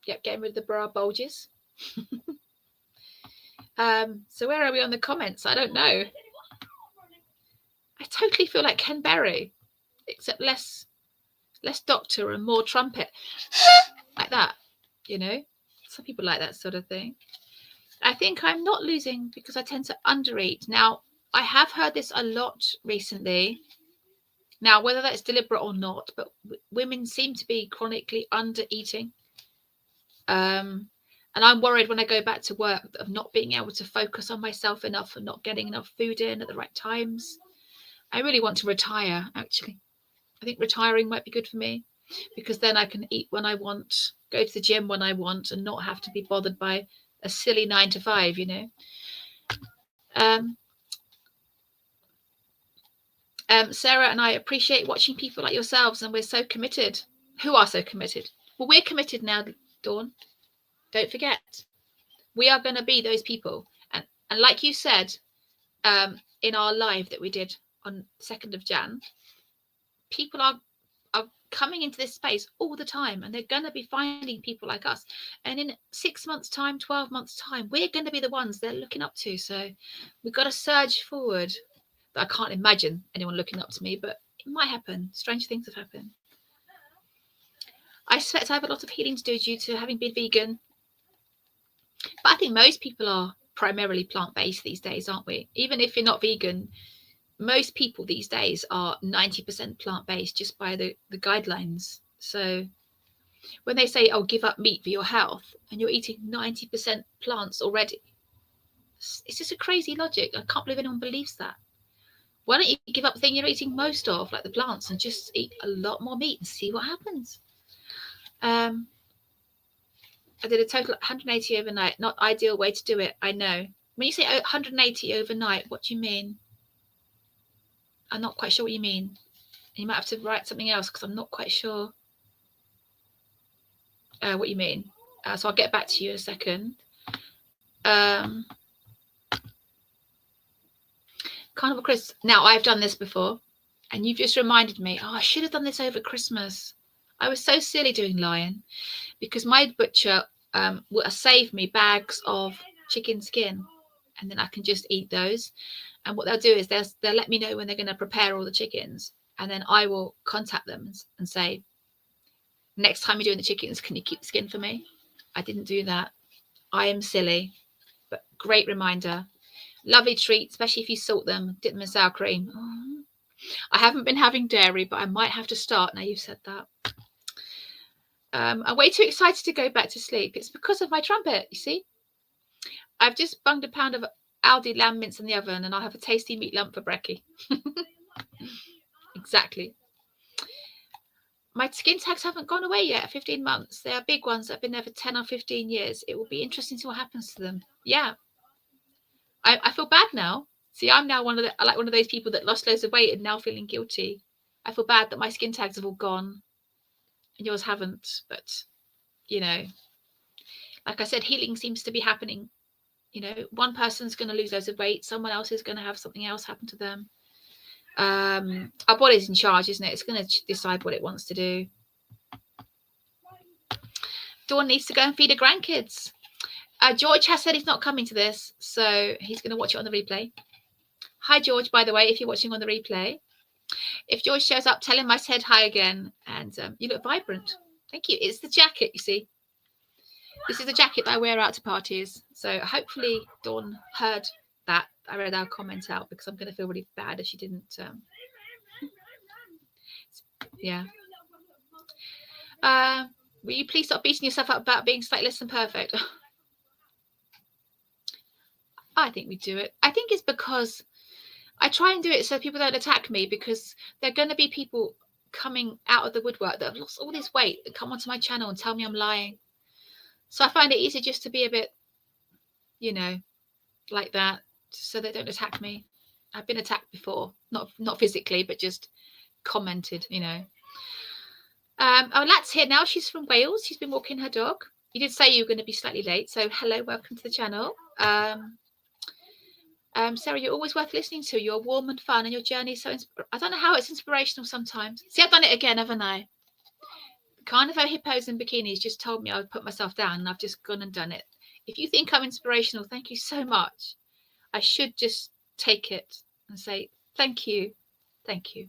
S1: Yep, getting rid of the bra bulges. So where are we on the comments? I don't know. I totally feel like Ken Berry, except less doctor and more trumpet. Like that, you know? Some people like that sort of thing. I think I'm not losing because I tend to undereat. Now, I have heard this a lot recently. Now, whether that's deliberate or not, but women seem to be chronically under-eating. And And I'm worried when I go back to work of not being able to focus on myself enough and not getting enough food in at the right times. I really want to retire, actually. I think retiring might be good for me, because then I can eat when I want, go to the gym when I want, and not have to be bothered by a silly 9 to 5, you know. Sarah and I appreciate watching people like yourselves, and we're so committed. Who are so committed? Well, we're committed now, Dawn. Don't forget. We are going to be those people. And like you said, in our live that we did on 2nd of Jan, people are coming into this space all the time, and they're going to be finding people like us. And in 6 months' time, 12 months' time, we're going to be the ones they're looking up to. So we've got to surge forward. But I can't imagine anyone looking up to me, but it might happen. Strange things have happened. I suspect I have a lot of healing to do due to having been vegan. But I think most people are primarily plant-based these days, aren't we? Even if you're not vegan, most people these days are 90% plant-based just by the guidelines. So when they say, oh, give up meat for your health, and you're eating 90% plants already, it's just a crazy logic. I can't believe anyone believes that. Why don't you give up the thing you're eating most of, like the plants, and just eat a lot more meat and see what happens? I did a total 180 overnight. Not ideal way to do it, I know. When you say 180 overnight, what do you mean? I'm not quite sure what you mean. You might have to write something else, because I'm not quite sure what you mean. So I'll get back to you in a second. Carnival Chris. Now, I've done this before, and you've just reminded me, oh, I should have done this over Christmas. I was so silly doing Lion, because my butcher will save me bags of chicken skin, and then I can just eat those. And what they'll do is they'll let me know when they're going to prepare all the chickens, and then I will contact them and say, next time you're doing the chickens, can you keep the skin for me? I didn't do that. I am silly, but great reminder. Lovely treat, especially if you salt them, dip them in sour cream. Oh. I haven't been having dairy, but I might have to start now you've said that. I'm way too excited to go back to sleep. It's because of my trumpet, you see. I've just bunged a pound of Aldi lamb mince in the oven, and I'll have a tasty meat lump for brekkie. Exactly. My skin tags haven't gone away yet. 15 months. They are big ones that have been there for 10 or 15 years. It will be interesting to see what happens to them. Yeah. I feel bad now. See, I'm now one of those people that lost loads of weight and now feeling guilty. I feel bad that my skin tags have all gone and yours haven't. But, you know, like I said, healing seems to be happening. You know, one person's going to lose loads of weight. Someone else is going to have something else happen to them. Our body's in charge, isn't it? It's going to decide what it wants to do. Dawn needs to go and feed her grandkids. George has said he's not coming to this, so he's going to watch it on the replay. Hi, George, by the way, if you're watching on the replay. If George shows up, tell him I said hi again. And you look vibrant. Thank you. It's the jacket, you see. This is the jacket that I wear out to parties. So hopefully Dawn heard that. I read our comment out, because I'm going to feel really bad if she didn't. Yeah. Will you please stop beating yourself up about being slightly less than perfect? I think we do it. I think it's because I try and do it so people don't attack me, because there are going to be people coming out of the woodwork that have lost all this weight that come onto my channel and tell me I'm lying. So I find it easy just to be a bit, you know, like that, so they don't attack me. I've been attacked before, not physically, but just commented, you know. Oh, Lat's here now. She's from Wales. She's been walking her dog. You did say you were going to be slightly late, so hello, welcome to the channel. Sarah, you're always worth listening to. You're warm and fun, and your journey is so I don't know how it's inspirational sometimes. See, I've done it again, haven't I? Carnival hippos and bikinis just told me I would put myself down, and I've just gone and done it. If you think I'm inspirational, thank you so much. I should just take it and say thank you. Thank you.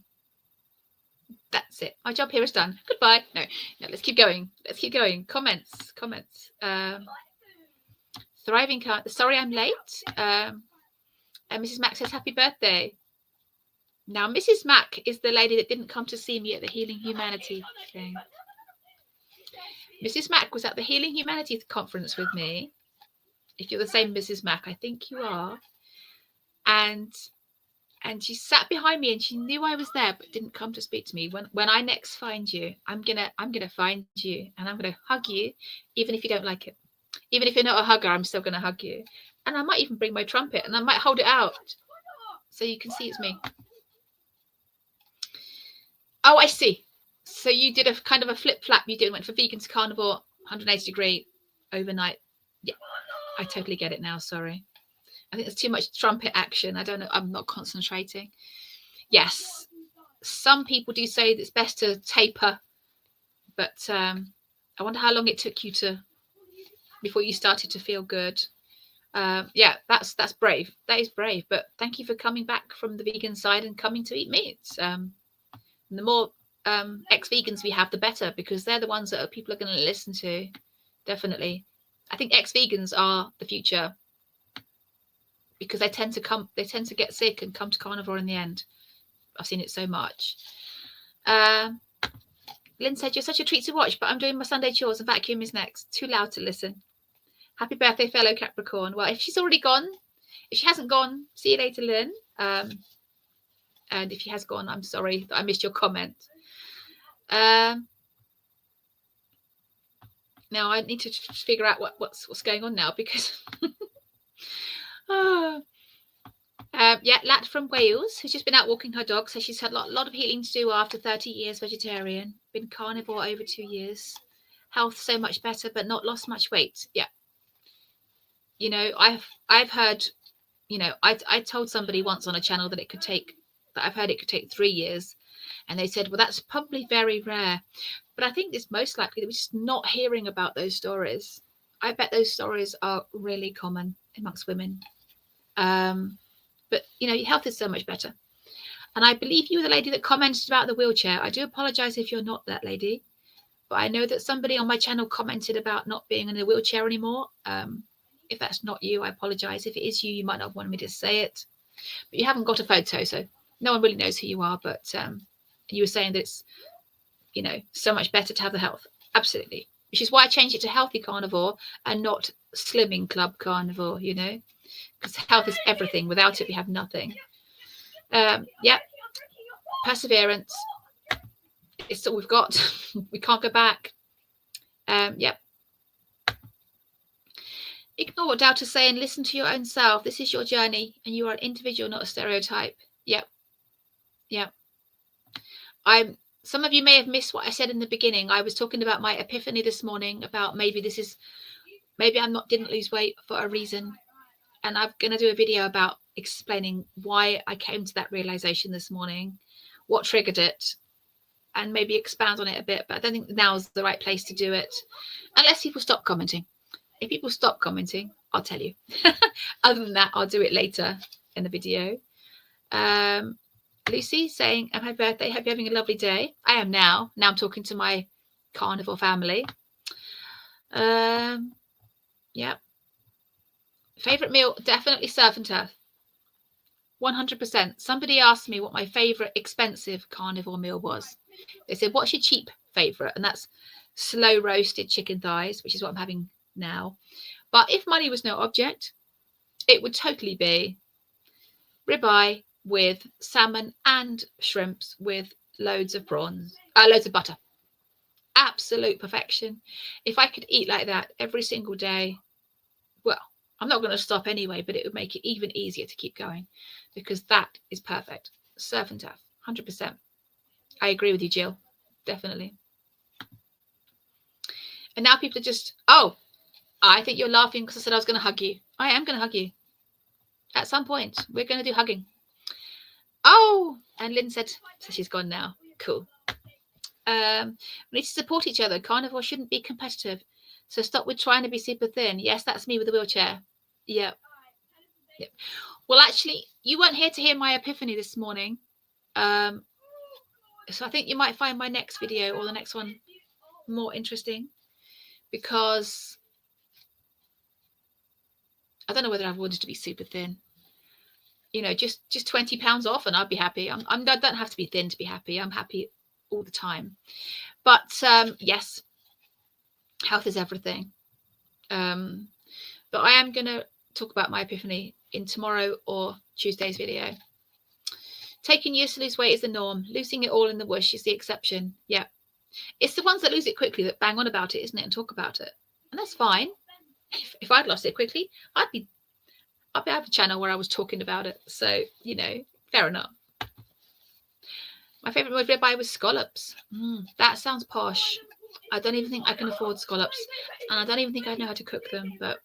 S1: That's it. My job here is done. Goodbye. No, let's keep going. Let's keep going. Comments. Thriving car. Sorry I'm late. And Mrs. Mac says happy birthday. Now, Mrs. Mac is the lady that didn't come to see me at the Healing Humanity thing. Mrs. Mack was at the Healing Humanity conference with me. If you're the same Mrs. Mack, I think you are. And she sat behind me, and she knew I was there, but didn't come to speak to me. When I next find you, I'm gonna find you, and I'm gonna hug you, even if you don't like it. Even if you're not a hugger, I'm still gonna hug you. And I might even bring my trumpet, and I might hold it out so you can see it's me. Oh, I see. So you did a kind of a flip flap. You went for vegan to carnivore, 180 degree overnight. Yeah, I totally get it now. Sorry. I think there's too much trumpet action. I don't know. I'm not concentrating. Yes. Some people do say that it's best to taper, but I wonder how long it took you before you started to feel good. Yeah, that's brave. That is brave. But thank you for coming back from the vegan side and coming to eat meat. The more ex-vegans we have, the better, because they're the ones that people are going to listen to. Definitely. I think ex-vegans are the future, because they tend to get sick and come to carnivore in the end. I've seen it so much. Lynn said, you're such a treat to watch, but I'm doing my Sunday chores and vacuum is next. Too loud to listen. Happy birthday, fellow Capricorn. Well, if she's already gone, if she hasn't gone, see you later, Lynn. And if she has gone, I'm sorry that I missed your comment. Now I need to figure out what's going on now, because yeah, Lat from Wales, who's just been out walking her dog, says she's had a lot of healing to do after 30 years vegetarian, been carnivore over 2 years, health so much better, but not lost much weight. Yeah, you know, I've heard, you know, I told somebody once on a channel that I've heard it could take 3 years, and they said, well, that's probably very rare. But I think it's most likely that we're just not hearing about those stories. I bet those stories are really common amongst women. But, you know, your health is so much better. And I believe you were the lady that commented about the wheelchair. I do apologize if you're not that lady. But I know that somebody on my channel commented about not being in a wheelchair anymore. If that's not you, I apologize. If it is you, you might not want me to say it. But you haven't got a photo, so no one really knows who you are. But you were saying that it's, you know, so much better to have the health. Absolutely. Which is why I changed it to healthy carnivore and not slimming club carnivore, you know, because health is everything. Without it, we have nothing. Yeah. Perseverance. It's all we've got. We can't go back. Yep. Ignore what doubters say and listen to your own self. This is your journey, and you are an individual, not a stereotype. Yep. Yep. Some of you may have missed what I said in the beginning. I was talking about my epiphany this morning about maybe didn't lose weight for a reason. And I'm going to do a video about explaining why I came to that realization this morning, what triggered it, and maybe expand on it a bit. But I don't think now's the right place to do it, unless people stop commenting. If people stop commenting, I'll tell you. Other than that, I'll do it later in the video. Lucy saying, happy birthday, hope you're having a lovely day. I am now. Now I'm talking to my carnivore family. Yeah. Favorite meal, definitely surf and turf. 100%. Somebody asked me what my favorite expensive carnivore meal was. They said, what's your cheap favorite? And that's slow roasted chicken thighs, which is what I'm having now. But if money was no object, it would totally be ribeye with salmon and shrimps with loads of prawns, loads of butter. Absolute perfection. If I could eat like that every single day, well, I'm not going to stop anyway, but it would make it even easier to keep going, because that is perfect. Surf and turf, 100%. I agree with you, Jill. Definitely. And now people are just, oh, I think you're laughing because I said I was going to hug you. I am going to hug you. At some point, we're going to do hugging. Oh, and Lynn said, so she's gone now. Cool. We need to support each other. Carnivore shouldn't be competitive. So stop with trying to be super thin. Yes, that's me with the wheelchair. Yep. Yep. Well, actually, you weren't here to hear my epiphany this morning. So I think you might find my next video or the next one more interesting, because I don't know whether I've wanted to be super thin. You know, just 20 pounds off and I'd be happy. I don't have to be thin to be happy. I'm happy all the time. But yes, Health is everything. But I am going to talk about my epiphany in tomorrow or Tuesday's video. Taking years to lose weight is the norm. Losing it all in the whoosh is the exception. Yeah. It's the ones that lose it quickly that bang on about it, isn't it? And talk about it. And that's fine. If I'd lost it quickly, I'd have a channel where I was talking about it. So, you know, fair enough. My favourite movie to buy was scallops. That sounds posh. I don't even think I can afford scallops. And I don't even think I know how to cook them. But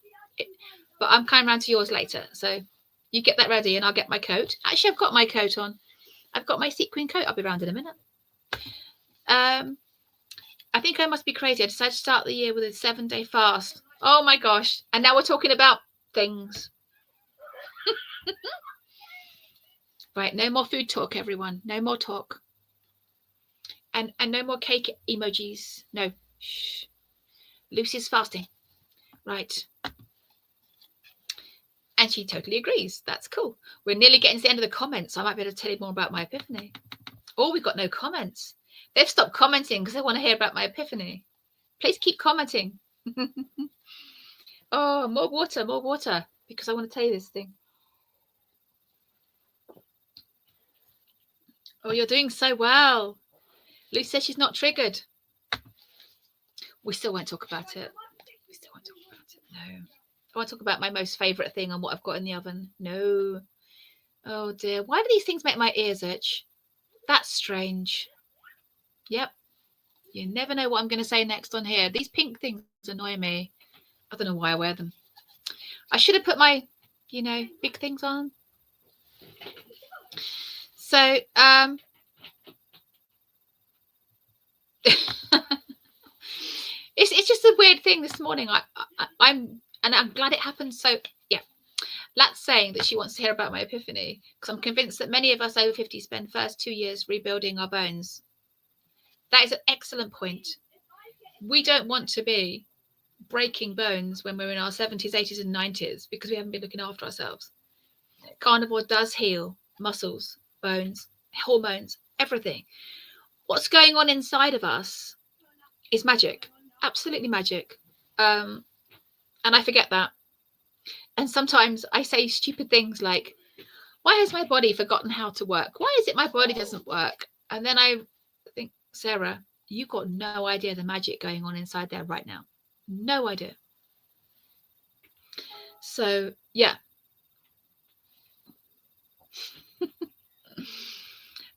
S1: I'm coming round to yours later. So you get that ready and I'll get my coat. Actually, I've got my coat on. I've got my sequin coat. I'll be round in a minute. I think I must be crazy. I decided to start the year with a 7-day fast. Oh my gosh. And now we're talking about things. Right, no more food talk, everyone. No more talk. And no more cake emojis. No. Shh. Lucy's fasting. Right. And she totally agrees. That's cool. We're nearly getting to the end of the comments. I might be able to tell you more about my epiphany. Oh, we've got no comments. They've stopped commenting because they want to hear about my epiphany. Please keep commenting. Oh, more water, because I want to tell you this thing. Oh, you're doing so well. Lucy says she's not triggered. We still won't talk about it. No. I want to talk about my most favourite thing and what I've got in the oven. No. Oh dear. Why do these things make my ears itch? That's strange. Yep. You never know what I'm going to say next on here. These pink things annoy me. I don't know why I wear them. I should have put my, you know, big things on. So, it's just a weird thing this morning. I'm glad it happened. So yeah, Lat's saying that she wants to hear about my epiphany because I'm convinced that many of us over 50 spend first 2 years rebuilding our bones. That is an excellent point. We don't want to be breaking bones when we're in our 70s, 80s, and 90s because we haven't been looking after ourselves. Carnivore does heal muscles, bones, hormones, everything. What's going on inside of us is magic, absolutely magic. And I forget that. And sometimes I say stupid things like, why has my body forgotten how to work? Why is it my body doesn't work? And then I think, Sarah, you've got no idea the magic going on inside there right now. No idea. So, yeah.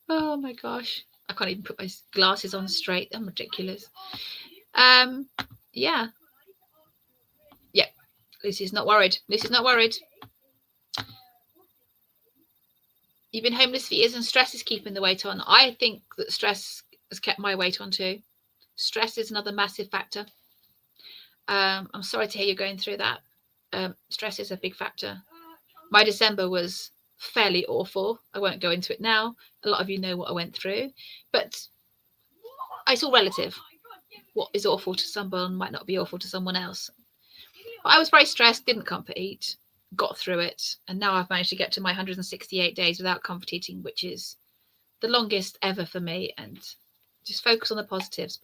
S1: Oh my gosh. I can't even put my glasses on straight. I'm ridiculous. Yeah. Yeah. Lucy's not worried. Lucy's not worried. You've been homeless for years and stress is keeping the weight on. I think that stress has kept my weight on too. Stress is another massive factor. I'm sorry to hear you're going through that. Stress is a big factor. My December was fairly awful. I won't go into it now. A lot of you know what I went through, but it's all relative. What is awful to someone might not be awful to someone else. But I was very stressed, didn't comfort eat, got through it, and now I've managed to get to my 168 days without comfort eating, which is the longest ever for me. And just focus on the positives.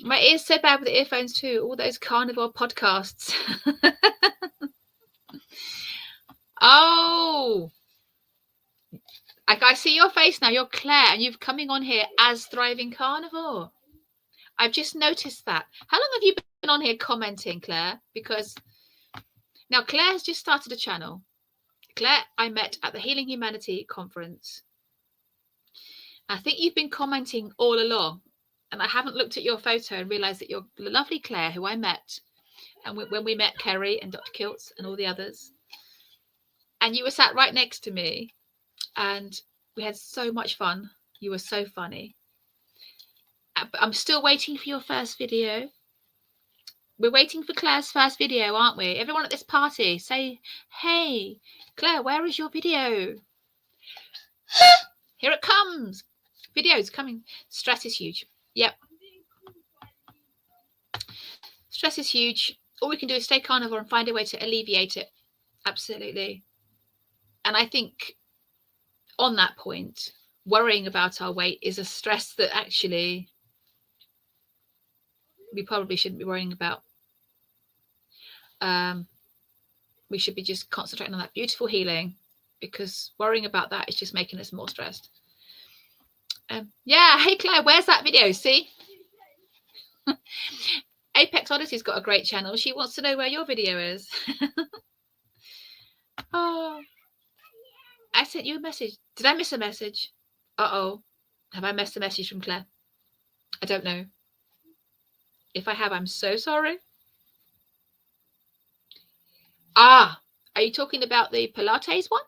S1: My ears so bad with the earphones too. All those carnivore podcasts. Oh, I see your face now. You're Claire, and you're coming on here as Thriving Carnivore. I've just noticed that. How long have you been on here commenting, Claire? Because now Claire has just started a channel. Claire, I met at the Healing Humanity conference. I think you've been commenting all along, and I haven't looked at your photo and realised that you're the lovely Claire who I met, and when we met Kerry and Dr. Kiltz and all the others, and you were sat right next to me, and we had so much fun. You were so funny. But I'm still waiting for your first video. We're waiting for Claire's first video, aren't we? Everyone at this party, say, hey, Claire, where is your video? Here it comes. Video's coming. Stress is huge. Yep. Stress is huge. All we can do is stay carnivore and find a way to alleviate it. Absolutely. And I think on that point, worrying about our weight is a stress that actually we probably shouldn't be worrying about. We should be just concentrating on that beautiful healing, because worrying about that is just making us more stressed. Yeah, hey Claire, where's that video? See? Apex Odyssey's got a great channel. She wants to know where your video is. Oh, I sent you a message. Did I miss a message? Uh-oh. Have I missed a message from Claire? I don't know. If I have, I'm so sorry. Ah, are you talking about the Pilates one?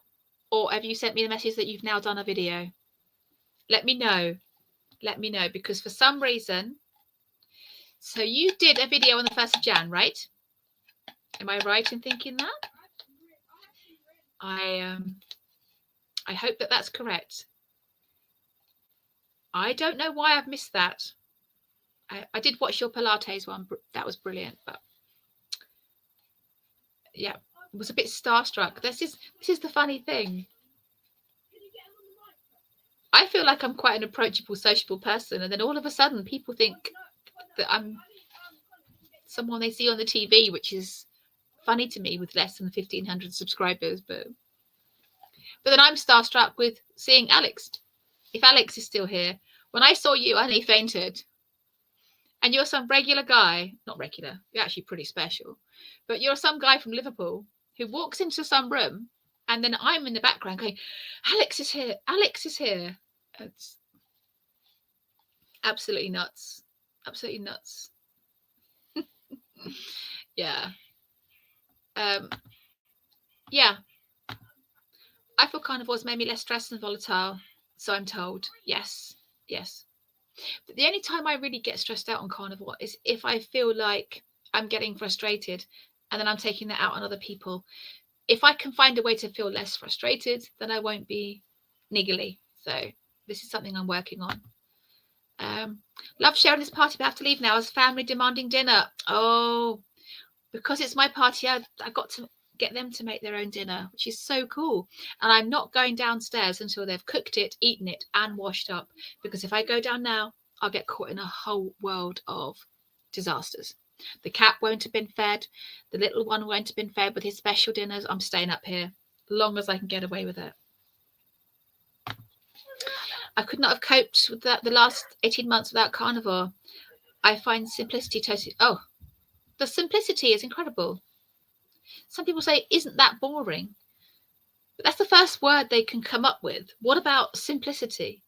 S1: Or have you sent me the message that you've now done a video? Let me know. Let me know, because for some reason, so you did a video on the 1st of Jan, right? Am I right in thinking that? I hope that that's correct. I don't know why I've missed that. I did watch your Pilates one. That was brilliant. But yeah, I was a bit starstruck. This is the funny thing. I feel like I'm quite an approachable, sociable person, and then all of a sudden people think that I'm someone they see on the TV, which is funny to me with less than 1,500 subscribers. But then I'm starstruck with seeing Alex. If Alex is still here, when I saw you, I nearly fainted. And you're some regular guy, not regular, you're actually pretty special, but you're some guy from Liverpool who walks into some room, and then I'm in the background going, Alex is here, Alex is here. It's absolutely nuts. Absolutely nuts. Yeah. Yeah. I feel carnivores made me less stressed and volatile, so I'm told. Yes. Yes. But the only time I really get stressed out on carnivore is if I feel like I'm getting frustrated and then I'm taking that out on other people. If I can find a way to feel less frustrated, then I won't be niggly. So this is something I'm working on. Love sharing this party, but I have to leave now as family demanding dinner. Oh, because it's my party, I got to get them to make their own dinner, which is so cool. And I'm not going downstairs until they've cooked it, eaten it, and washed up. Because if I go down now, I'll get caught in a whole world of disasters. The cat won't have been fed. The little one won't have been fed with his special dinners. I'm staying up here as long as I can get away with it. I could not have coped with that the last 18 months without carnivore. I find simplicity totally... Oh, the simplicity is incredible. Some people say, isn't that boring? But that's the first word they can come up with. What about simplicity?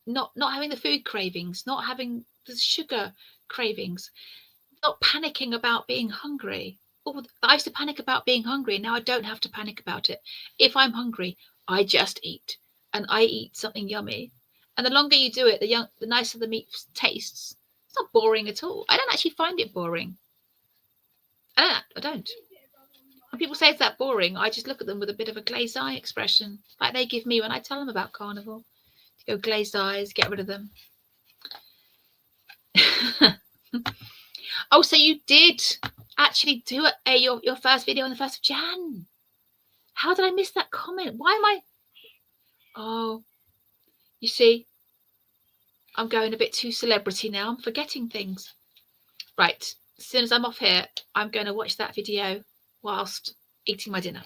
S1: Not having the food cravings, not having the sugar cravings, not panicking about being hungry. Oh, I used to panic about being hungry. Now I don't have to panic about it. If I'm hungry, I just eat. And I eat something yummy. And the longer you do it, the nicer the meat tastes. It's not boring at all. I don't actually find it boring. I don't. When people say it's that boring, I just look at them with a bit of a glazed eye expression, like they give me when I tell them about carnivore. To go glazed eyes, get rid of them. Oh, so you did actually do your first video on the 1st of Jan. How did I miss that comment? Why am I... Oh, you see, I'm going a bit too celebrity now. I'm forgetting things. Right, as soon as I'm off here, I'm going to watch that video whilst eating my dinner.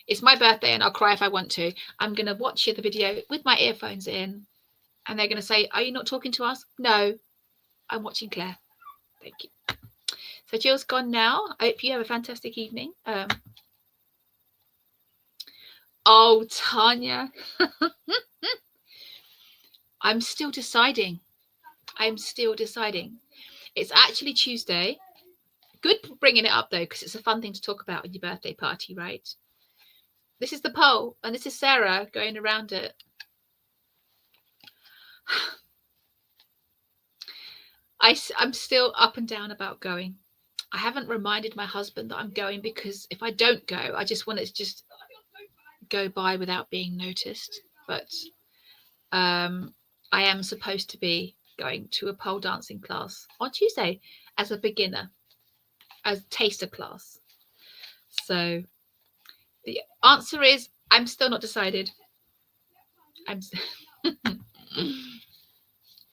S1: It's my birthday and I'll cry if I want to. I'm going to watch the video with my earphones in, and they're going to say, are you not talking to us? No, I'm watching Claire. Thank you. So Jill's gone now. I hope you have a fantastic evening. Oh, Tanya. I'm still deciding. It's actually Tuesday. Good bringing it up, though, because it's a fun thing to talk about at your birthday party, right? This is the poll, and this is Sarah going around it. I'm still up and down about going. I haven't reminded my husband that I'm going, because if I don't go, I just want it to just go by without being noticed. But I am supposed to be going to a pole dancing class on Tuesday as a beginner, as taster class. So the answer is I'm still not decided. I'm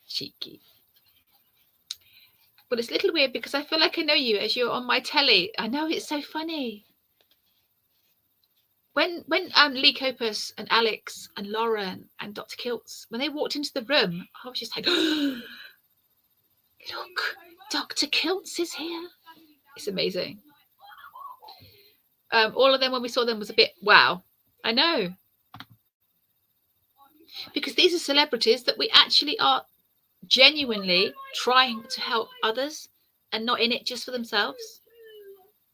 S1: cheeky. But it's a little weird because I feel like I know you as you're on my telly. I know, it's so funny. When Lee Copus and Alex and Lauren and Dr. Kiltz, when they walked into the room, I was just like, look, Dr. Kiltz is here. It's amazing. All of them, when we saw them, was a bit, wow. I know. Because these are celebrities that we actually are genuinely trying to help others and not in it just for themselves.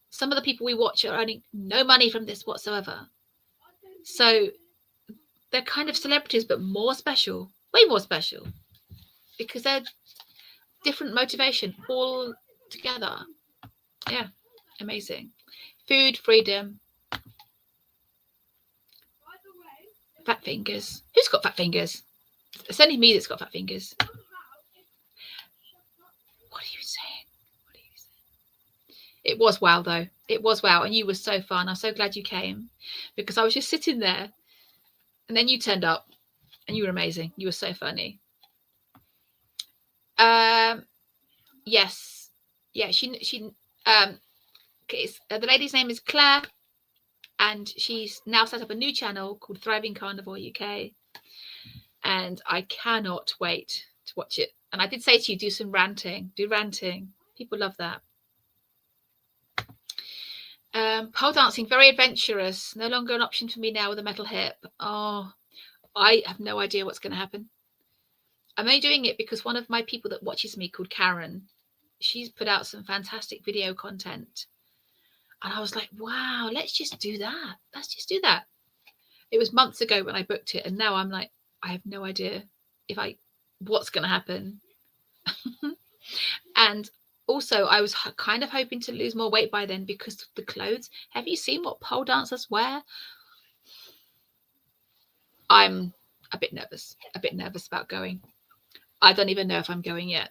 S1: Some of the people we watch are earning no money from this whatsoever. So they're kind of celebrities, but more special, way more special, because they're different motivation all together. Yeah, amazing. Food, freedom. Fat fingers. Who's got fat fingers? It's only me that's got fat fingers. What are you saying? What are you saying? It was wow, though. It was wow. And you were so fun. I'm so glad you came, because I was just sitting there and then you turned up and you were amazing. You were so funny. Yes. Yeah, the lady's name is Claire, and she's now set up a new channel called Thriving Carnivore UK. And I cannot wait to watch it. And I did say to you, do some ranting. Do ranting. People love that. Pole dancing, very adventurous. No longer an option for me now with a metal hip. Oh, I have no idea what's going to happen. I'm only doing it because one of my people that watches me, called Karen, she's put out some fantastic video content. And I was like, wow, let's just do that. Let's just do that. It was months ago when I booked it. And now I'm like, I have no idea what's going to happen. And also, I was kind of hoping to lose more weight by then because of the clothes. Have you seen what pole dancers wear? I'm a bit nervous about going. I don't even know if I'm going yet.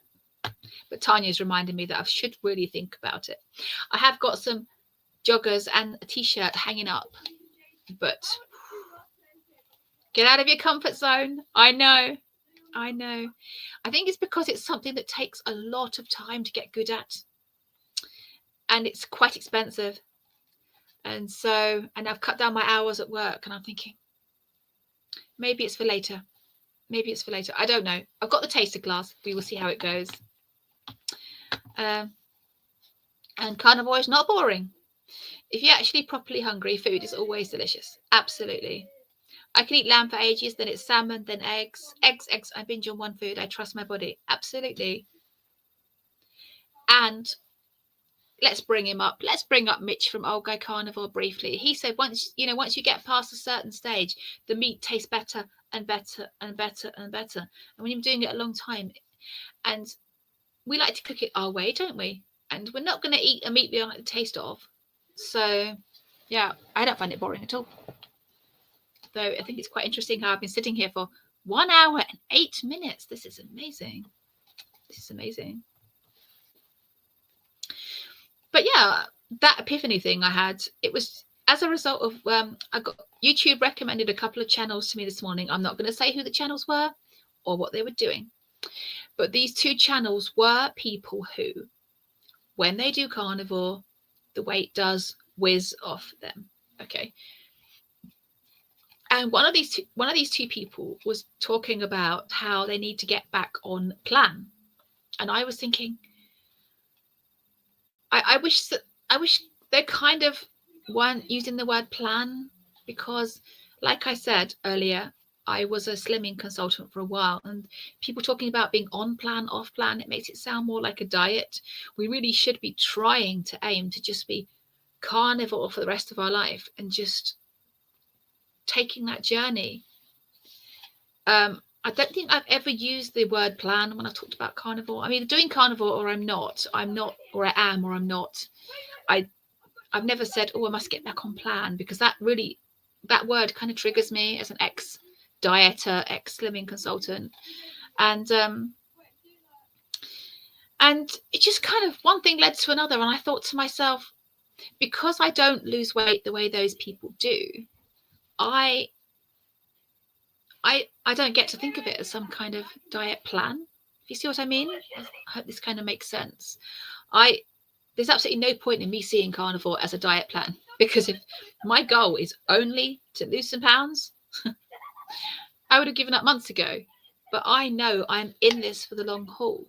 S1: But Tanya's reminded me that I should really think about it. I have got some joggers and a t-shirt hanging up, but get out of your comfort zone. I know. I think it's because it's something that takes a lot of time to get good at, and it's quite expensive. And I've cut down my hours at work, and I'm thinking maybe it's for later. I don't know. I've got the taster class. We will see how it goes. And carnivore is not boring. If you're actually properly hungry, food is always delicious. Absolutely. I can eat lamb for ages, then it's salmon, then eggs. Eggs. I binge on one food. I trust my body. Absolutely. And let's bring him up. Let's bring up Mitch from Old Guy Carnivore briefly. He said once you get past a certain stage, the meat tastes better and better and better and better. And when you're doing it a long time, and we like to cook it our way, don't we? And we're not going to eat a meat we don't like the taste of. So, yeah, I don't find it boring at all. Though I think it's quite interesting how I've been sitting here for 1 hour and 8 minutes. This is amazing. But yeah, that epiphany thing I had, it was as a result of I got YouTube recommended a couple of channels to me this morning. I'm not going to say who the channels were or what they were doing, but these two channels were people who, when they do carnivore, the weight does whiz off them. Okay. And one of these two people was talking about how they need to get back on plan. And I was thinking, I wish they kind of weren't using the word plan, because like I said earlier, I was a slimming consultant for a while, and people talking about being on plan, off plan, it makes it sound more like a diet. We really should be trying to aim to just be carnivore for the rest of our life and just taking that journey. I don't think I've ever used the word plan when I've talked about carnivore. I'm either doing carnivore or I'm not, or I am or I'm not. I've never said, oh, I must get back on plan, because that word kind of triggers me as an ex-dieter, ex-slimming consultant. And it just kind of, one thing led to another. And I thought to myself, because I don't lose weight the way those people do, I don't get to think of it as some kind of diet plan. you see what I mean? I hope this kind of makes sense. There's absolutely no point in me seeing carnivore as a diet plan, because if my goal is only to lose some pounds, I would have given up months ago. But I know I'm in this for the long haul.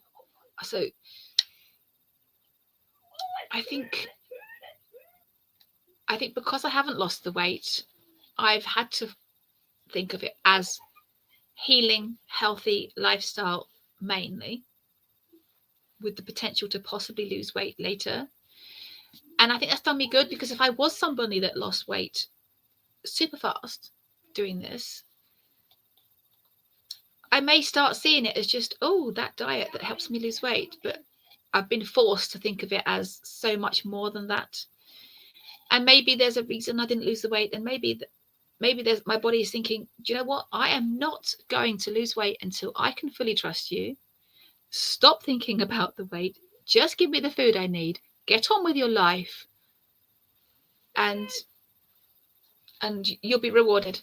S1: So I think because I haven't lost the weight, I've had to think of it as healing, healthy lifestyle mainly, with the potential to possibly lose weight later. And I think that's done me good, because if I was somebody that lost weight super fast doing this, I may start seeing it as just, oh, that diet that helps me lose weight. But I've been forced to think of it as so much more than that. And maybe there's a reason I didn't lose the weight, and maybe there's, my body is thinking, do you know what? I am not going to lose weight until I can fully trust you. Stop thinking about the weight. Just give me the food I need. Get on with your life, and you'll be rewarded.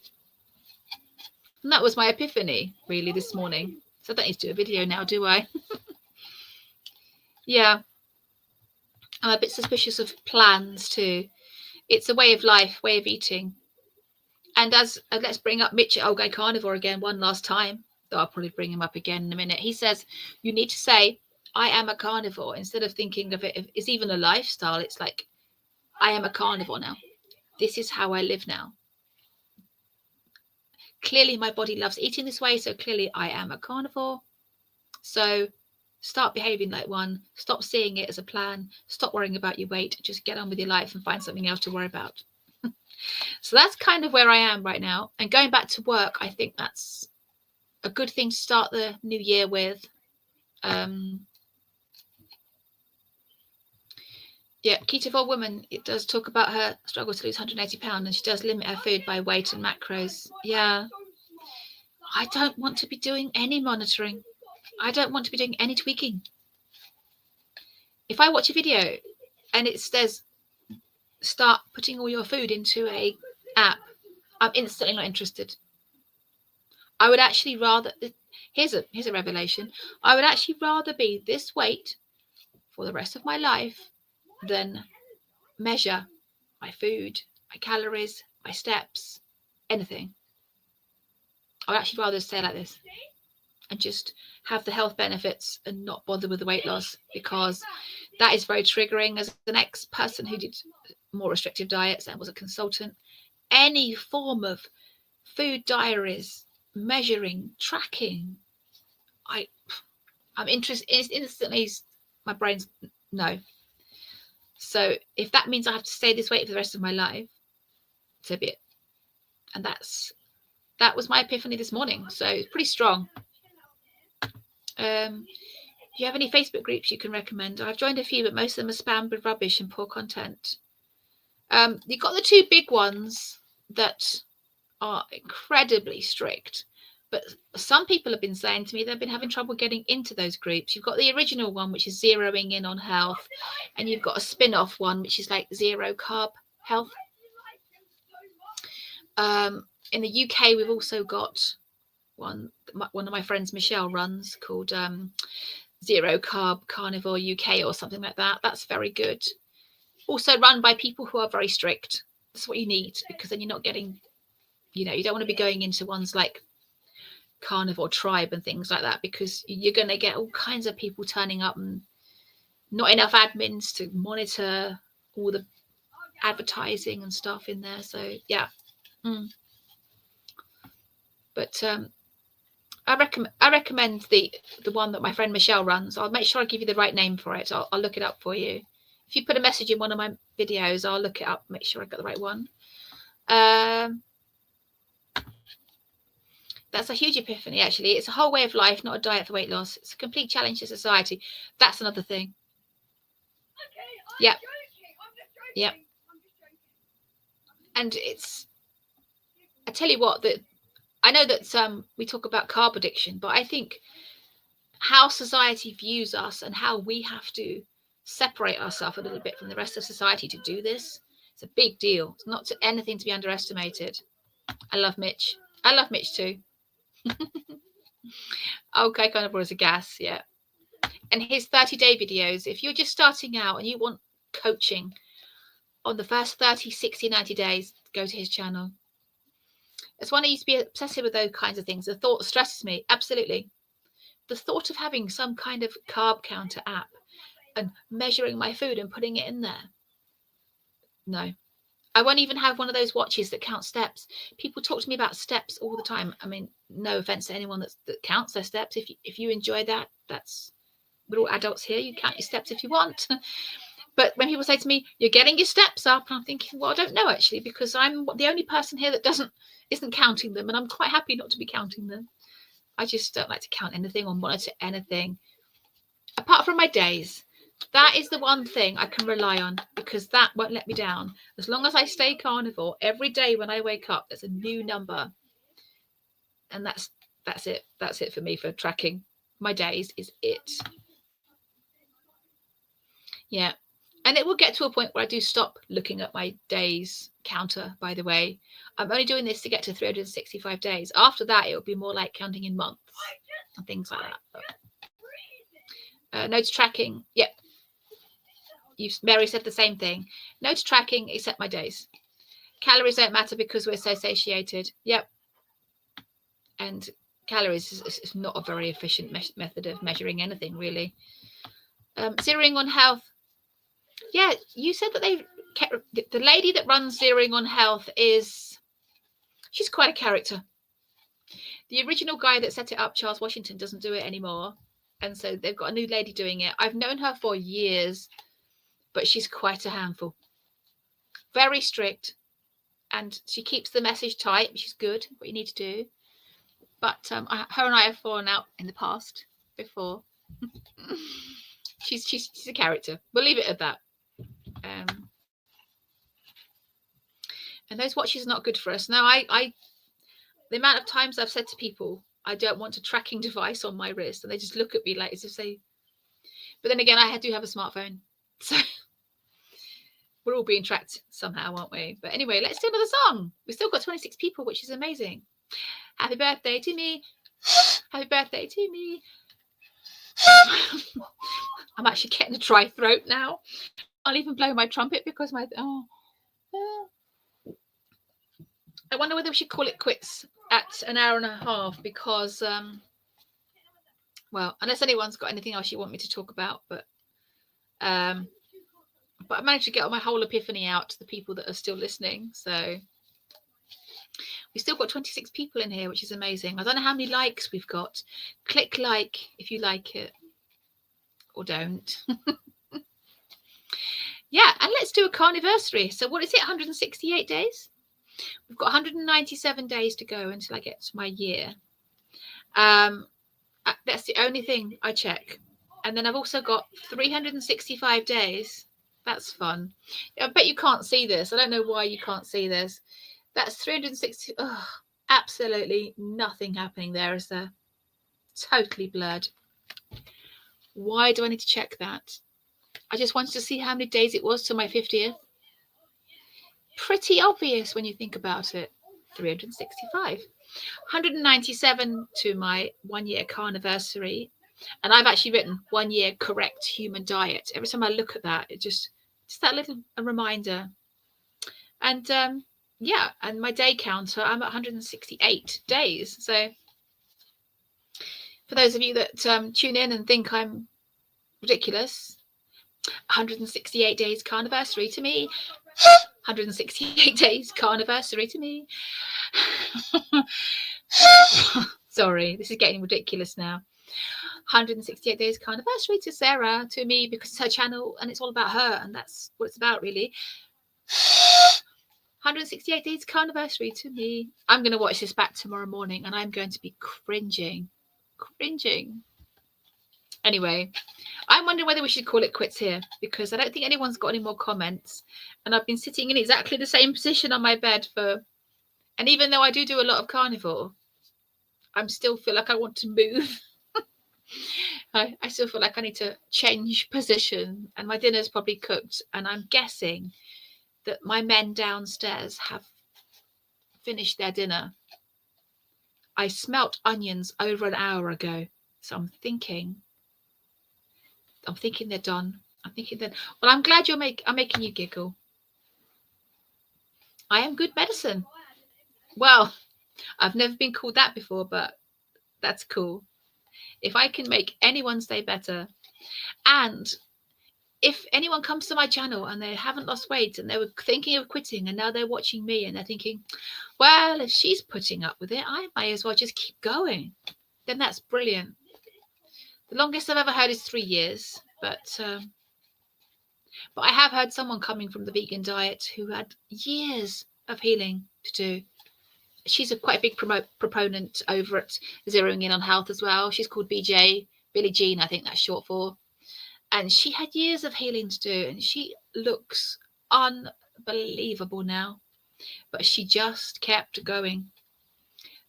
S1: And that was my epiphany, really, this morning. So I don't need to do a video now, do I? Yeah. I'm a bit suspicious of plans too. It's a way of life, way of eating. And let's bring up Mitch at Old Guy Carnivore again one last time. Though I'll probably bring him up again in a minute. He says you need to say, I am a carnivore, instead of thinking of it as even a lifestyle. It's like, I am a carnivore now. This is how I live now. Clearly my body loves eating this way, so clearly I am a carnivore. So start behaving like one. Stop seeing it as a plan. Stop worrying about your weight. Just get on with your life and find something else to worry about. So that's kind of where I am right now. And going back to work, I think that's a good thing to start the new year with. Yeah, Ketovore Woman, it does talk about her struggle to lose 180 pounds, and she does limit her food by weight and macros. Yeah. I don't want to be doing any monitoring. I don't want to be doing any tweaking. If I watch a video and it says, start putting all your food into a app, I'm instantly not interested. I would actually rather, here's a revelation, I would actually rather be this weight for the rest of my life than measure my food, my calories, my steps, anything. I would actually rather stay like this and just have the health benefits and not bother with the weight loss, because that is very triggering. As an ex-person who did more restrictive diets and was a consultant, any form of food diaries, measuring, tracking, I'm interested instantly. My brain's no. So if that means I have to stay this weight for the rest of my life, so be it. And that was my epiphany this morning. So it's pretty strong. Do you have any Facebook groups you can recommend? I've joined a few, but most of them are spam with rubbish and poor content. You've got the two big ones that are incredibly strict, but some people have been saying to me they've been having trouble getting into those groups. You've got the original one, which is zeroing in on health, and you've got a spin-off one, which is like zero carb health. In the UK, we've also got one of my friends, Michelle, runs, called Zero Carb Carnivore UK or something like that. That's very good. Also run by people who are very strict. That's what you need, because then you're not getting, you don't want to be going into ones like Carnivore Tribe and things like that, because you're going to get all kinds of people turning up and not enough admins to monitor all the advertising and stuff in there. So yeah. But I recommend the one that my friend Michelle runs. I'll make sure I give you the right name for it. I'll look it up for you. If you put a message in one of my videos, I'll look it up, make sure I got the right one. That's a huge epiphany, actually. It's a whole way of life, not a diet for weight loss. It's a complete challenge to society. That's another thing. Yeah. Yeah. And I tell you what, I know that we talk about carb addiction, but I think how society views us and how we have to separate ourselves a little bit from the rest of society to do this, it's a big deal. It's not anything to be underestimated. I love Mitch. I love Mitch too. Okay, carnivore is a gas, yeah. And his 30-day videos, if you're just starting out and you want coaching on the first 30, 60, 90 days, go to his channel. It's one I used to be obsessive with those kinds of things. The thought stresses me, absolutely. The thought of having some kind of carb counter app and measuring my food and putting it in there. No. I won't even have one of those watches that count steps. People talk to me about steps all the time. I mean, no offense to anyone that counts their steps. If you enjoy that, we're all adults here. You count your steps if you want. But when people say to me, "You're getting your steps up," I'm thinking, well, I don't know actually, because I'm the only person here that isn't counting them, and I'm quite happy not to be counting them. I just don't like to count anything or monitor anything apart from my days. That is the one thing I can rely on, because that won't let me down. As long as I stay carnivore, every day when I wake up, there's a new number. And that's it. That's it for me for tracking my days, is it. Yeah. And it will get to a point where I do stop looking at my days counter, by the way. I'm only doing this to get to 365 days. After that, it will be more like counting in months and things like that. Notes tracking. Yep. Mary said the same thing. Notes tracking except my days. Calories don't matter because we're so satiated. Yep. And calories is not a very efficient method of measuring anything, really. Zeroing on health. Yeah, you said that the lady that runs Zeroing on Health she's quite a character. The original guy that set it up, Charles Washington, doesn't do it anymore. And so they've got a new lady doing it. I've known her for years, but she's quite a handful. Very strict. And she keeps the message tight, which is good, what you need to do. But her and I have fallen out in the past before. she's a character. We'll leave it at that. And those watches are not good for us. Now, the amount of times I've said to people, I don't want a tracking device on my wrist, and they just look at me like as if they. But then again, I do have a smartphone, so we're all being tracked somehow, aren't we? But anyway, let's do another song. We've still got 26 people, which is amazing. Happy birthday to me. Happy birthday to me. I'm actually getting a dry throat now. I'll even blow my trumpet because I wonder whether we should call it quits at an hour and a half, because well, unless anyone's got anything else you want me to talk about, but I managed to get my whole epiphany out to the people that are still listening. So we've still got 26 people in here, which is amazing. I don't know how many likes we've got. Click like if you like it, or don't. Yeah, and let's do a carniversary. So what is it, 168 days? We've got 197 days to go until I get to my year. That's the only thing I check. And then I've also got 365 days. That's fun. I bet you can't see this. I don't know why you can't see this. That's 360. Oh, absolutely nothing happening there, is there? Totally blurred. Why do I need to check that? I just wanted to see how many days it was to my 50th. Pretty obvious when you think about it. 365. 197 to my 1 year carniversary. And I've actually written 1 year correct human diet. Every time I look at that, it just that little reminder. And yeah, and my day counter, I'm at 168 days. So for those of you that tune in and think I'm ridiculous, 168 days carniversary to me. 168 days carniversary to me. Sorry, this is getting ridiculous now. 168 days carniversary to Sarah, to me, because it's her channel and it's all about her, and that's what it's about, really. 168 days carniversary to me. I'm going to watch this back tomorrow morning and I'm going to be cringing. Anyway, I'm wondering whether we should call it quits here, because I don't think anyone's got any more comments, and I've been sitting in exactly the same position on my bed and even though I do a lot of carnivore, I still feel like I want to move. I still feel like I need to change position, and my dinner's probably cooked, and I'm guessing that my men downstairs have finished their dinner. I smelt onions over an hour ago. So I'm thinking they're done. I'm thinking that. Well, I'm glad I'm making you giggle. I am good medicine. Well, I've never been called that before, but that's cool. If I can make anyone's day better, and if anyone comes to my channel and they haven't lost weight and they were thinking of quitting and now they're watching me and they're thinking, well, if she's putting up with it, I may as well just keep going, then that's brilliant. The longest I've ever heard is 3 years, but I have heard someone coming from the vegan diet who had years of healing to do. She's quite a big proponent over at Zeroing In on Health as well. She's called BJ, Billie Jean, I think that's short for. And she had years of healing to do, and she looks unbelievable now. But she just kept going.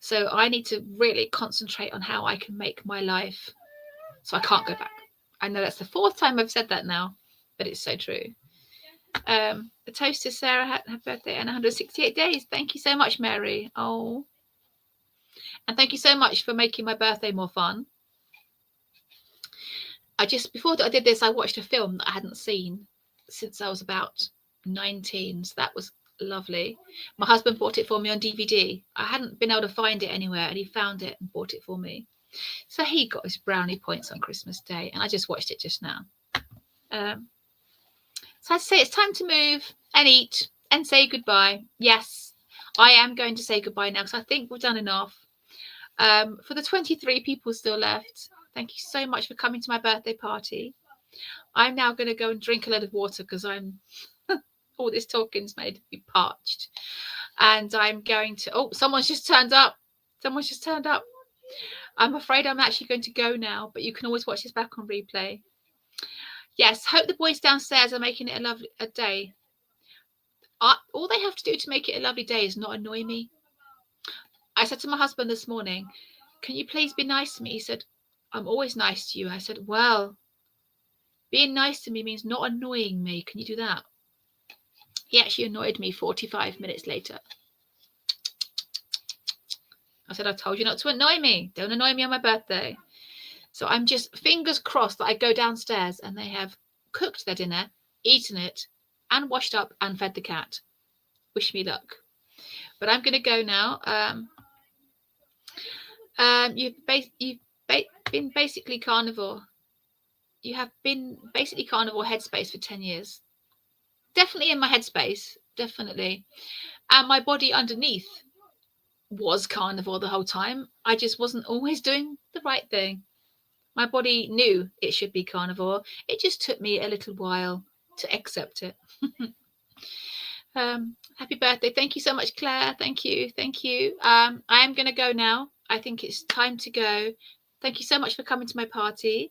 S1: So I need to really concentrate on how I can make my life so I can't go back. I know that's the 4th time I've said that now, but it's so true. The toaster Sarah had her birthday and 168 days. Thank you so much, Mary. Oh, and thank you so much for making my birthday more fun. Before I did this, I watched a film that I hadn't seen since I was about 19. So that was lovely. My husband bought it for me on DVD. I hadn't been able to find it anywhere, and he found it and bought it for me. So he got his brownie points on Christmas Day, and I just watched it just now. So I'd say it's time to move and eat and say goodbye. Yes, I am going to say goodbye now because I think we've done enough. For the 23 people still left, thank you so much for coming to my birthday party. I'm now going to go and drink a lot of water because I'm all this talking's made me parched. And I'm going to, oh, someone's just turned up. Someone's just turned up. I'm afraid I'm actually going to go now, but you can always watch this back on replay. Yes, hope the boys downstairs are making it a lovely day. All they have to do to make it a lovely day is not annoy me. I said to my husband this morning, can you please be nice to me? He said, I'm always nice to you. I said, well, being nice to me means not annoying me. Can you do that? He actually annoyed me 45 minutes later. I said, I told you not to annoy me. Don't annoy me on my birthday. So I'm just fingers crossed that I go downstairs and they have cooked their dinner, eaten it, and washed up and fed the cat. Wish me luck. But I'm going to go now. You've been basically carnivore. You have been basically carnivore headspace for 10 years. Definitely in my headspace, definitely. And my body underneath was carnivore the whole time. I just wasn't always doing the right thing. My body knew it should be carnivore. It just took me a little while to accept it. Happy birthday. Thank you so much, Claire. Thank you. Thank you. I am going to go now. I think it's time to go. Thank you so much for coming to my party.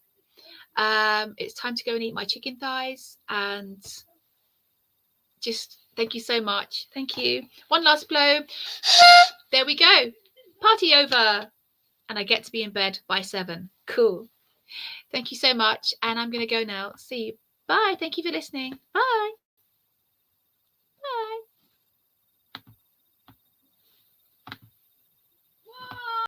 S1: It's time to go and eat my chicken thighs. And just thank you so much. Thank you. One last blow. There we go. Party over. And I get to be in bed by 7. Cool. Thank you so much. And I'm going to go now. See you. Bye. Thank you for listening. Bye.